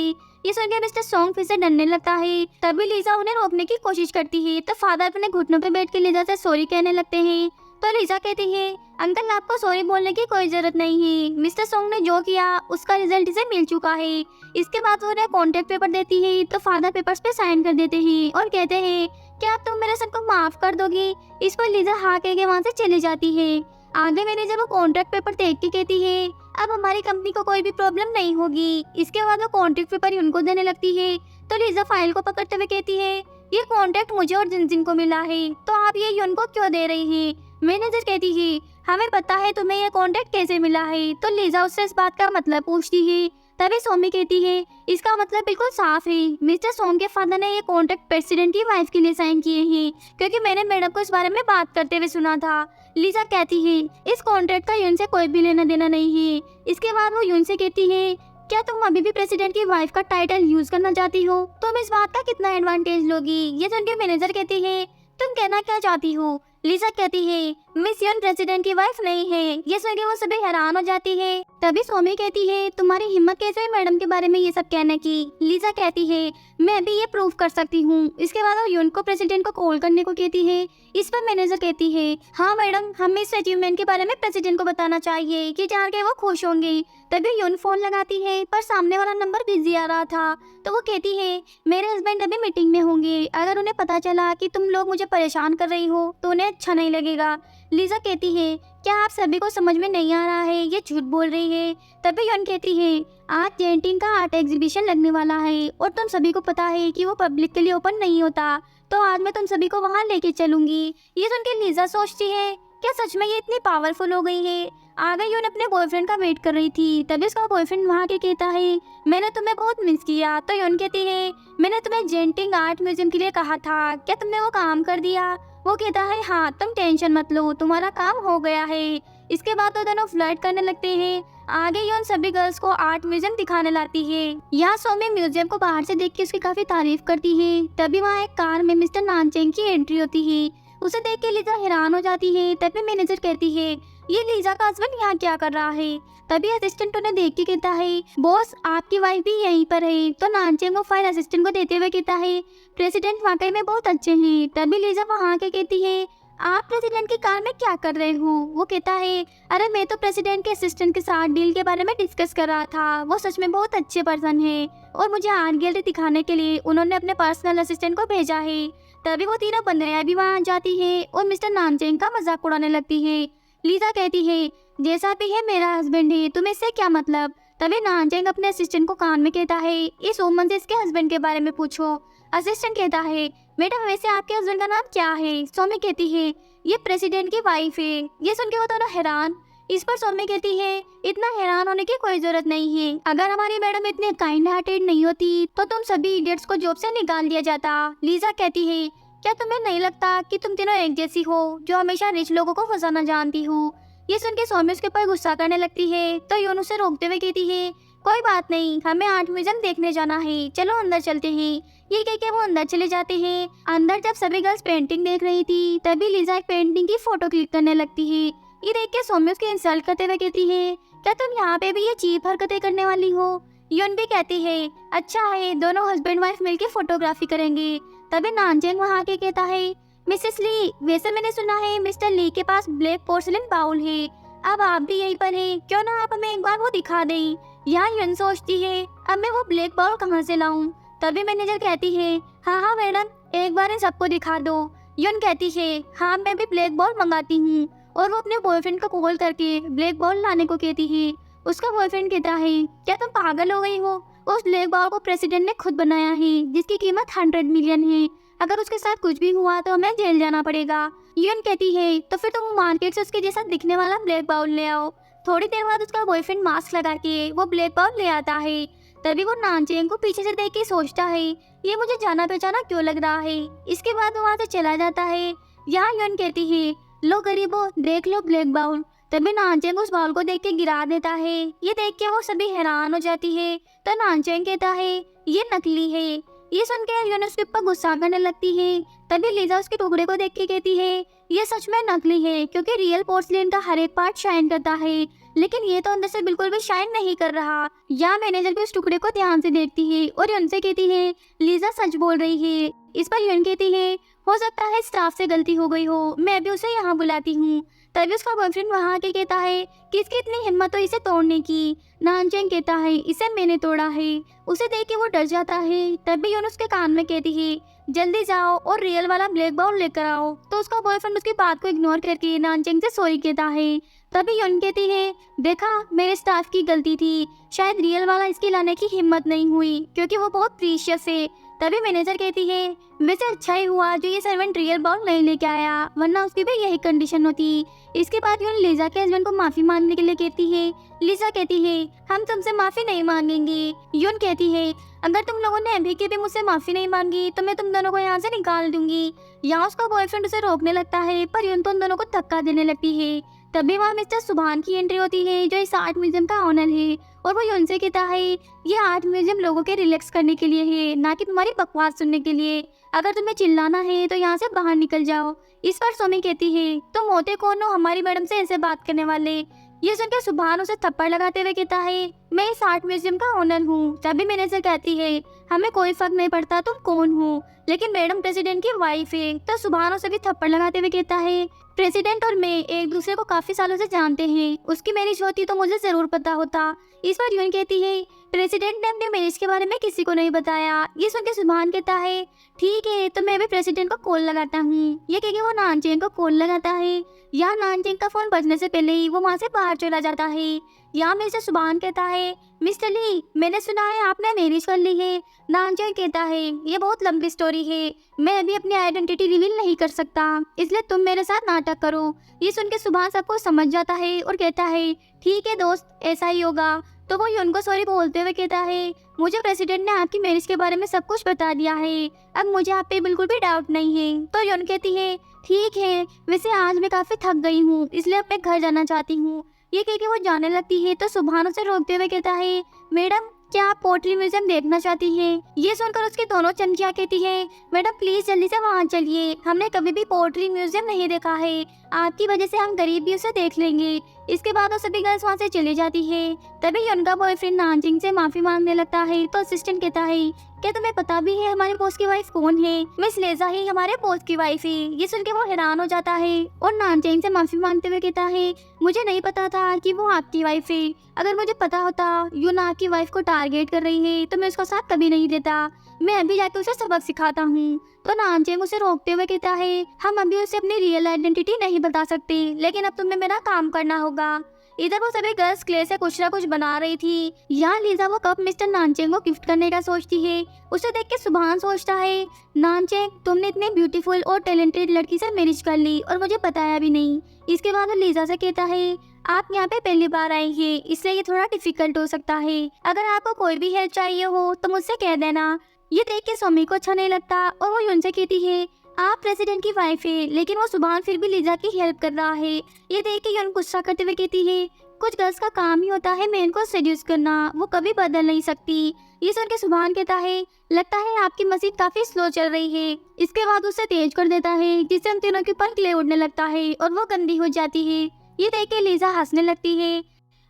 ये सुन के मिस्टर सॉन्ग फिर से डरने लगता है। तभी लीजा उन्हें रोकने की कोशिश करती है तो फादर अपने घुटनों पे बैठ के लीजा से सॉरी कहने लगते हैं। तो लीजा कहती है अंकल आपको सॉरी बोलने की कोई जरूरत नहीं है, मिस्टर सॉन्ग ने जो किया उसका रिजल्ट इसे मिल चुका है। इसके बाद वो उन्हें कॉन्ट्रैक्ट पेपर देती है तो फादर पेपर्स पे साइन कर देते हैं और कहते हैं क्या तुम मेरे सन को माफ कर दोगी। इस पर लीजा हाँ कह के वहाँ से चली जाती है। आगे मैनेजर वो कॉन्ट्रैक्ट पेपर देख के कहती है अब हमारी कंपनी को कोई भी प्रॉब्लम नहीं होगी। इसके बाद वो कॉन्ट्रैक्ट पेपर उनको देने लगती है तो लीजा फाइल को पकड़ते हुए कहती है ये कॉन्ट्रैक्ट मुझे और जिनजिन को मिला है तो आप ये युन को क्यों दे रही हैं। मैनेजर कहती है हमें पता है तुम्हें ये कॉन्ट्रैक्ट कैसे मिला है। तो लीजा उससे इस बात का मतलब पूछती है। तभी सोमी कहती है इसका मतलब बिल्कुल साफ है, मिस्टर सोंग के फादर ने ये कॉन्ट्रैक्ट प्रेसिडेंट की वाइफ के लिए साइन किए हैं क्योंकि मैंने मैडम को इस बारे में बात करते हुए सुना था। लीजा कहती है इस कॉन्ट्रैक्ट का यून से कोई भी लेना देना नहीं है। इसके बाद वो यून से कहती है क्या तुम अभी भी प्रेसिडेंट की वाइफ का टाइटल यूज करना चाहती हो, तुम इस बात का कितना एडवांटेज लोगी। ये सुन के मैनेजर कहती है तुम कहना क्या चाहती हो। लीजा कहती है मिस यन प्रेसिडेंट की वाइफ नहीं है। ये सुन के वो सभी हैरान हो जाती है। तभी सोमी कहती है तुम्हारी हिम्मत कैसे हुई मैडम के बारे में ये सब कहने की। लीजा कहती है मैं भी ये प्रूव कर सकती हूँ। इसके बाद वो यून को प्रेसिडेंट को कॉल करने को कहती है। इस पर मैनेजर कहती है हाँ मैडम हमें इस अचीवमेंट के बारे में प्रेसिडेंट को बताना चाहिए कि जान के वो खुश होंगे। तभी यून फोन लगाती है पर सामने वाला नंबर बिजी आ रहा था तो वो कहती है मेरे हस्बैंड अभी मीटिंग में होंगे, अगर उन्हें पता चला कि तुम लोग मुझे परेशान कर रही हो तो उन्हें अच्छा नहीं लगेगा। लीजा कहती है क्या आप सभी को समझ में नहीं आ रहा है, ये झूठ बोल रही है। तभी यून कहती है आज जेंटिंग का आर्ट एग्जीबिशन लगने वाला है और तुम सभी को पता है कि वो पब्लिक के लिए ओपन नहीं होता, तो आज मैं तुम सभी को वहाँ लेके चलूंगी। ये सुन के लीजा सोचती है क्या सच में ये इतनी पावरफुल हो गई है। आगे यून अपने बॉयफ्रेंड का वेट कर रही थी तभी उसका बॉयफ्रेंड वहाँ के कहता है मैंने तुम्हें बहुत मिस किया। तो यून कहती है मैंने तुम्हें जेंटिंग आर्ट म्यूजियम के लिए कहा था, क्या तुमने वो काम कर दिया। वो कहता है हाँ तुम टेंशन मत लो तुम्हारा काम हो गया है। इसके बाद वो दोनों फ्लर्ट करने लगते हैं। आगे यून सभी गर्ल्स को आर्ट म्यूजियम दिखाने लाती है। यहाँ सोमी म्यूजियम को बाहर से देख के उसकी काफी तारीफ करती है। तभी वहाँ एक कार में मिस्टर नानचेंग की एंट्री होती है। उसे देख के लीजा हैरान हो जाती है। तभी मैनेजर कहती है ये लीजा का हस्बैंड यहाँ क्या कर रहा है। तभी असिस्टेंट उन्हें देख के कहता है बॉस आपकी वाइफ भी यहीं पर है। तो नानचेंग वो फाइल असिस्टेंट को देते हुए कहता है प्रेसिडेंट वाकई में बहुत अच्छे हैं। तभी लीजा वहाँ के कहती है आप प्रेसिडेंट की कार में क्या कर रहे हो। वो कहता है अरे मैं तो प्रेसिडेंट के असिस्टेंट के साथ डील के बारे में डिस्कस कर रहा था, वो सच में बहुत अच्छे पर्सन है और मुझे आर्ट गैलरी दिखाने के लिए उन्होंने अपने पर्सनल असिस्टेंट को भेजा है। तभी वो तीनों बंदरियां भी वहाँ जाती है और मिस्टर नानचेंग का मजाक उड़ाने लगती है। लीजा कहती है जैसा भी है मेरा हस्बैंड है, तुम्हें इससे क्या मतलब। तभी नानचेंग अपने असिस्टेंट को कान में कहता है इस वुमन से इसके हस्बैंड के बारे में पूछो। असिस्टेंट कहता है मैडम वैसे आपके हस्बैंड का नाम क्या है। सोमी कहती है ये प्रेसिडेंट की वाइफ है। ये सुन के वो दोनों हैरान। इस पर सोमी कहती है इतना हैरान होने की कोई जरूरत नहीं है, अगर हमारी मैडम इतने काइंड हार्टेड नहीं होती तो तुम सभी इडियट्स को जॉब से निकाल दिया जाता। लीजा कहती है क्या तुम्हें नहीं लगता कि तुम तीनों एक जैसी हो जो हमेशा रिच लोगों को फंसाना जानती हो। ये सुन के सोमी उसके ऊपर गुस्सा करने लगती है तो यून उसे रोकते हुए कहती है कोई बात नहीं हमें आर्ट म्यूजियम देखने जाना है, चलो अंदर चलते हैं। ये कह के वो अंदर चले जाते हैं। अंदर जब सभी गर्ल्स पेंटिंग देख रही थी तभी लीजा एक पेंटिंग की फोटो क्लिक करने लगती है। ये देख के सोमी उसके इंसल्ट करते हुए कहती है क्या तुम यहाँ पे भी ये चीप हरकतें करने वाली हो। यून भी कहती है अच्छा है, दोनों हस्बैंड वाइफ मिलके फोटोग्राफी करेंगे। तभी नानचेंग वहाँ के कहता है मिसेस ली, वैसे मैंने सुना है मिस्टर ली के पास ब्लैक पोर्सलिन बाउल है, अब आप भी यहीं पर हैं, क्यों ना आप हमें एक बार वो दिखा दें। यहाँ यून सोचती है अब मैं वो ब्लैक बाउल कहाँ से लाऊं। तभी मैनेजर कहती है हाँ हाँ मैडम, एक बार इन सबको दिखा दो। यून कहती है हाँ मैं भी ब्लैक बाउल मंगाती हूँ, और वो अपने बॉयफ्रेंड को कॉल करके ब्लैक बाउल लाने को कहती है। उसका बॉयफ्रेंड कहता है क्या तुम पागल हो गई हो, उस ब्लैक बाउल को प्रेसिडेंट ने खुद बनाया है जिसकी कीमत 100 मिलियन है, अगर उसके साथ कुछ भी हुआ तो हमें जेल जाना पड़ेगा। यून कहती है तो फिर तुम मार्केट से उसके जैसा दिखने वाला ब्लैक बाउल ले आओ। थोड़ी देर बाद उसका बॉयफ्रेंड मास्क लगा के वो ब्लैक बाउल ले आता है। तभी वो नानचेंग को पीछे से देख के सोचता है ये मुझे जाना पहचाना क्यों लग रहा है। इसके बाद वो वहाँ से चला जाता है। यहाँ यून कहती है लो गरीबो देख लो ब्लैक बाउल। तभी नानचेंग उस बाउल को देख के गिरा देता है। ये देख के वो सभी हैरान हो जाती है। तो नानचेंग कहता है ये नकली है। ये सुन के यून उसके ऊपर गुस्सा करने लगती है। तभी लीजा उसके टुकड़े को देख के कहती है ये सच में नकली है, क्योंकि रियल पोर्सलिन का हर एक पार्ट शाइन करता है, लेकिन ये तो अंदर से बिल्कुल भी शाइन नहीं कर रहा। या मैनेजर भी उस टुकड़े को ध्यान से देखती है और यून से कहती है लीजा सच बोल रही है। इस पर यून कहती है हो सकता है स्टाफ से गलती हो गई हो, मैं भी उसे यहाँ बुलाती हूँ। तभी उसका बॉयफ्रेंड वहाँ आके कहता है किसकी इतनी हिम्मत हो इसे तोड़ने की। नानचेंग कहता है इसे मैंने तोड़ा है। उसे देख के वो डर जाता है। तभी यून उसके कान में कहती है जल्दी जाओ और रियल वाला ब्लैक बाउल लेकर आओ। तो उसका बॉयफ्रेंड उसकी बात को इग्नोर करके नानचेंग से सॉरी कहता है। तभी यून कहती है देखा मेरे स्टाफ की गलती थी, शायद रियल वाला इसकी लाने की हिम्मत नहीं हुई क्योंकि वो बहुत प्रीशियस है। तभी मैनेजर कहती है वैसे अच्छा ही हुआ जो ये सर्वेंट रियल बाउल नहीं लेके आया, वरना उसकी भी यही कंडीशन होती। इसके बाद यून लीजा के हस्बैंड को माफी मांगने के लिए कहती है। लीजा कहती है हम तुमसे माफी नहीं मांगेंगे। यून कहती है अगर तुम लोगों ने अभी के भी मुझसे माफी नहीं मांगी तो मैं तुम दोनों को यहाँ से निकाल दूंगी। यहाँ उसका बॉयफ्रेंड उसे रोकने लगता है, पर यून तो उन दोनों को धक्का देने लगती है। तभी वहाँ मिस्टर सुभान की एंट्री होती है जो इस आर्ट म्यूजियम का ऑनर है, और वो यून से कहता है ये आर्ट म्यूजियम लोगों के रिलैक्स करने के लिए है, ना कि तुम्हारी बकवास सुनने के लिए। अगर तुम्हें चिल्लाना है तो यहाँ से बाहर निकल जाओ। इस पर सोमी कहती है तुम होते कौन हो हमारी मैडम से ऐसे बात करने वाले। ये सुनकर सुभान उसे थप्पड़ लगाते हुए कहता है मैं इस आर्ट म्यूजियम का ओनर हूँ। तभी मैनेजर कहती है हमें कोई फर्क नहीं पड़ता तुम कौन हो, लेकिन मैडम प्रेसिडेंट की वाइफ है। तो सुभान उसे भी थप्पड़ लगाते हुए कहता है प्रेसिडेंट और मैं एक दूसरे को काफी सालों से जानते हैं, उसकी मैरिज होती तो मुझे जरूर पता होता। इस पर यून कहती है प्रेसिडेंट ने अपने मैरिज के बारे में किसी को नहीं बताया। ये सुन के सुभान कहता है ठीक है तो मैं भी प्रेसिडेंट को कॉल लगाता हूँ। ये कह के वो नानचेंग को कॉल लगाता है। यहाँ नानचेंग का फोन बजने से पहले ही वो वहाँ से बाहर चला जाता है। यहाँ मिस्टर सुभान कहता है मिस्टर ली मैंने सुना है आपने मैरिज कर ली है। नानचेंग कहता है ये बहुत लंबी स्टोरी है, मैं अभी अपनी आइडेंटिटी रिवील नहीं कर सकता, इसलिए तुम मेरे साथ नाटक करो। ये सुन के सुभान सबको समझ जाता है और कहता है ठीक है दोस्त ऐसा ही होगा। तो वो यून को सॉरी बोलते हुए कहता है मुझे प्रेसिडेंट ने आपकी मैरिज के बारे में सब कुछ बता दिया है, अब मुझे आप पे बिल्कुल भी डाउट नहीं है। तो यून कहती है ठीक है वैसे आज मैं काफी थक गई हूँ इसलिए अपने घर जाना चाहती हूँ। ये कह के वो जाने लगती है तो सुभान उसे रोकते हुए कहता है मैडम क्या आप पोट्री म्यूजियम देखना चाहती हैं? ये सुनकर उसकी दोनों चमकियाँ कहती है मैडम प्लीज जल्दी से वहाँ चलिए, हमने कभी भी पोट्री म्यूजियम नहीं देखा है, आपकी वजह से हम गरीब भी उसे देख लेंगे। इसके बाद वो सभी गर्ल्स वहाँ से चली जाती है। तभी उनका बॉयफ्रेंड नानजिंग से माफी मांगने लगता है तो असिस्टेंट कहता है क्या तुम्हें पता भी है हमारे बॉस की वाइफ कौन है? मिस लेजा ही हमारे बॉस की वाइफ है। ये सुन के वो हैरान हो जाता है और नानजिंग से माफी मांगते हुए कहता है मुझे नहीं पता था कि वो आपकी वाइफ है, अगर मुझे पता होता यून आपकी वाइफ को टारगेट कर रही है तो मैं उसका साथ कभी नहीं देता, मैं अभी जाकर उसे सबक सिखाता हूँ। तो नानचेंग उसे रोकते हुए कहता है हम अभी उसे अपनी रियल आइडेंटिटी नहीं बता सकते, लेकिन अब तुम्हें मेरा काम करना होगा। इधर वो सभी गर्ल्स क्ले से कुछ ना कुछ बना रही थी। यहाँ लीजा वो कप मिस्टर नानचेंग को गिफ्ट करने का सोचती है। उसे देख के सुभान सोचता है नानचेंग तुमने इतनी ब्यूटीफुल और टैलेंटेड लड़की से मैरिज कर ली और मुझे बताया भी नहीं। इसके बाद वो लीजा से कहता है आप यहाँ पे पहली बार आई है इसलिए ये थोड़ा डिफिकल्ट हो सकता है, अगर आपको कोई भी हेल्प चाहिए हो तो मुझसे कह देना। ये देख के सोमी को अच्छा नहीं लगता और वो यून से कहती है आप प्रेसिडेंट की वाइफ है, लेकिन वो सुभान फिर भी लीजा की हेल्प कर रहा है। ये देख के यून गुस्सा करते हुए कहती है कुछ गर्ल्स का काम ही होता है मैन को सेड्यूस करना, वो कभी बदल नहीं सकती। ये सुन के सुभान कहता है लगता है आपकी मशीन काफी स्लो चल रही है। इसके बाद उसे तेज कर देता है जिससे उन तीनों के ऊपर क्ले उड़ने लगता है और वो गंदी हो जाती है। ये देख के लीजा हंसने लगती है।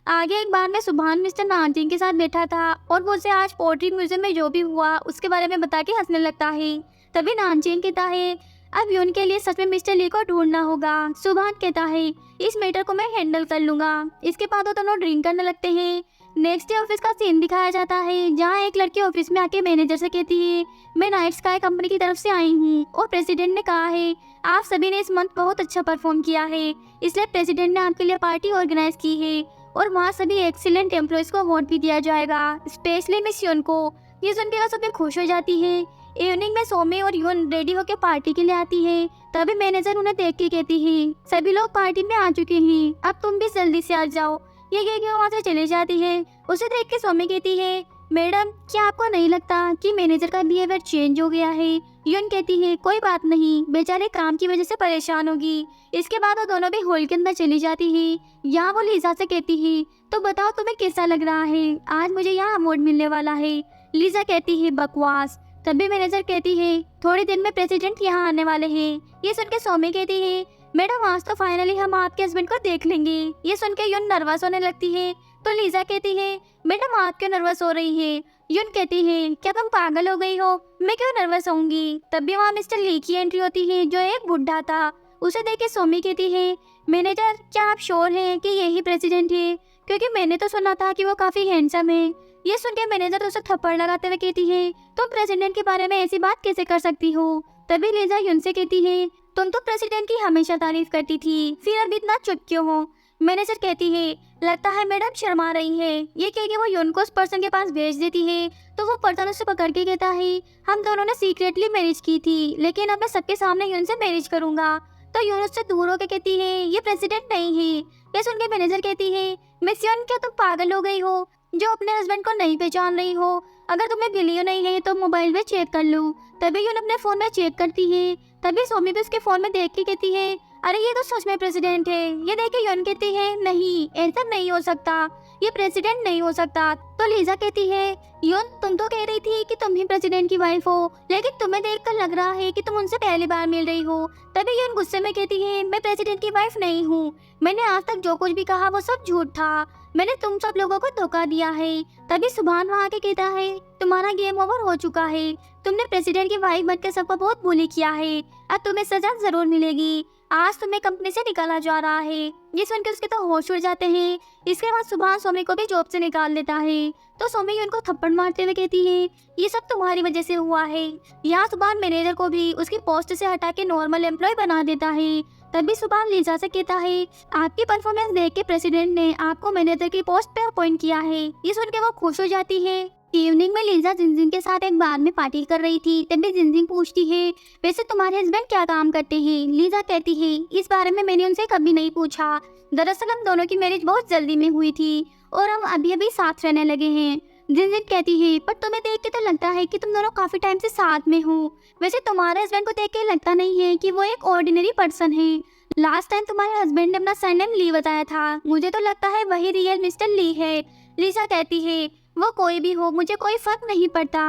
आगे एक बार में सुभान मिस्टर नानचेन के साथ बैठा था और वो उसे आज पोट्री म्यूजियम में जो भी हुआ उसके बारे में बता के हंसने लगता है। तभी नानचेन कहता है अब यून के लिए सच में मिस्टर ली को ढूंढना होगा। सुभान कहता है इस मैटर को मैं हैंडल कर लूंगा। इसके बाद वो दोनों ड्रिंक करने लगते हैं। नेक्स्ट डे ऑफिस का सीन दिखाया जाता है जहाँ एक लड़की ऑफिस में आके मैनेजर से कहती है मैं नाइट स्काई कंपनी की तरफ से आई हूँ और प्रेसिडेंट ने कहा है आप सभी ने इस मंथ बहुत अच्छा परफॉर्म किया है, इसलिए प्रेसिडेंट ने आपके लिए पार्टी ऑर्गेनाइज की है और वहाँ सभी एक्सीलेंट एम्प्लॉयज को अवार्ड भी दिया जाएगा, स्पेशली मिस यून को। ये सुनकर वो सभी खुश हो जाती है। इवनिंग में सोमी और यून रेडी होकर पार्टी के लिए आती है। तभी मैनेजर उन्हें देख के कहती है सभी लोग पार्टी में आ चुके हैं, अब तुम भी जल्दी से आ जाओ। ये कह के वहाँ से चली जाती है। उसे देख के सोमी कहती है मैडम क्या आपको नहीं लगता कि मैनेजर का बिहेवियर चेंज हो गया है? यून कहती है कोई बात नहीं, बेचारे काम की वजह से परेशान होगी। इसके बाद वो दोनों भी हॉल के अंदर चली जाती है। यहाँ वो लीजा से कहती है तो बताओ तुम्हें कैसा लग रहा है, आज मुझे यहाँ अवार्ड मिलने वाला है। लीजा कहती है बकवास। तभी मैनेजर कहती है थोड़ी देर में प्रेसिडेंट यहाँ आने वाले हैं। ये सुन के सोमी कहती है मैडम आज तो फाइनली हम आपके हस्बैंड को देख लेंगे। ये सुन के यून नर्वस होने लगती है तो लीजा कहती है मैडम आप क्यों नर्वस हो रही है? यून कहती है क्या तुम पागल हो गई हो, मैं क्यों नर्वस होंगी। तभी वहाँ मिस्टर ली की एंट्री होती है जो एक बुढ़ा था। उसे देख के सोमी कहती है मैनेजर क्या आप श्योर हैं कि यही प्रेसिडेंट है, क्योंकि मैंने तो सुना था कि वो काफी हैंडसम है। ये सुन के मैनेजर उसे थप्पड़ लगाते हुए कहती है तुम प्रेसिडेंट के बारे में ऐसी बात कैसे कर सकती हो। तभी लीजा यून से कहती है तुम तो प्रेसिडेंट की हमेशा तारीफ करती थी, फिर अभी इतना चुप क्यों हो। मैनेजर कहती है लगता है मैडम शर्मा रही है। ये कह के वो यून को उस पर्सन के पास भेज देती है तो वो पर्सन उसे पकड़ के कहता है हम दोनों ने सीक्रेटली मैरिज की थी, लेकिन अब मैं सबके सामने यून से मैरिज करूंगा। तो यून उससे दूर होकर कहती है ये प्रेसिडेंट नहीं है। ये सुन के मैनेजर कहती है मिस यून क्या तुम पागल हो गई हो जो अपने हस्बैंड को नहीं पहचान रही हो? अगर तुम्हें बिलियो नहीं है तो मोबाइल में चेक कर लो। तभी यून अपने फोन में चेक करती है। तभी सोमी भी उसके फोन में देख के कहती है अरे ये तो सच में प्रेसिडेंट है। ये देख के यून कहती है नहीं ऐसा नहीं हो सकता, ये प्रेसिडेंट नहीं हो सकता। तो लीजा कहती है यून तुम तो कह रही थी कि तुम ही प्रेसिडेंट की वाइफ हो, लेकिन तुम्हें देखकर लग रहा है कि तुम उनसे पहली बार मिल रही हो। तभी यून गुस्से में कहती है मैं प्रेसिडेंट की वाइफ नहीं हूँ, मैंने आज तक जो कुछ भी कहा वो सब झूठ था, मैंने तुम सब लोगों को धोखा दिया है। तभी सुभान वहाँ के कहता है तुम्हारा गेम ओवर हो चुका है, तुमने प्रेसिडेंट की वाइफ बनकर सबको बहुत बुली किया है, अब तुम्हें सजा जरूर मिलेगी। आज तुम्हें कंपनी से निकाला जा रहा है। ये सुनकर उसके तो होश उड़ जाते हैं। इसके बाद सुभान सोमी को भी जॉब से निकाल देता है। तो सोमी उनको थप्पड़ मारते हुए कहती है ये सब तुम्हारी वजह से हुआ है। यहाँ सुभान मैनेजर को भी उसकी पोस्ट से हटा के नॉर्मल एम्प्लॉय बना देता है। तभी सुभान लीजा से कहता है आपकी परफॉर्मेंस देख के प्रेसिडेंट ने आपको मैनेजर की पोस्ट पे अपॉइंट किया है। ये सुन के वो खुश हो जाती है। इवनिंग में लीजा जिनजिन के साथ एक बार में पार्टी कर रही थी। तभी जिनजिन पूछती है वैसे तुम्हारे हस्बैंड क्या काम करते हैं? लीजा कहती है इस बारे में मैंने उनसे कभी नहीं पूछा, दरअसल हम दोनों की मैरिज बहुत जल्दी में हुई थी और हम अभी अभी साथ रहने लगे हैं। जिनजिन कहती है पर तुम्हें देख के तो लगता है कि तुम दोनों काफी टाइम से साथ में हो। वैसे तुम्हारे हस्बैंड को देख के लगता नहीं है कि वो एक ऑर्डिनरी पर्सन है। लास्ट टाइम तुम्हारे हस्बैंड ने अपना सरनेम ली बताया था, मुझे तो लगता है वही रियल मिस्टर ली है। लीजा कहती है वो कोई भी हो मुझे कोई फर्क नहीं पड़ता।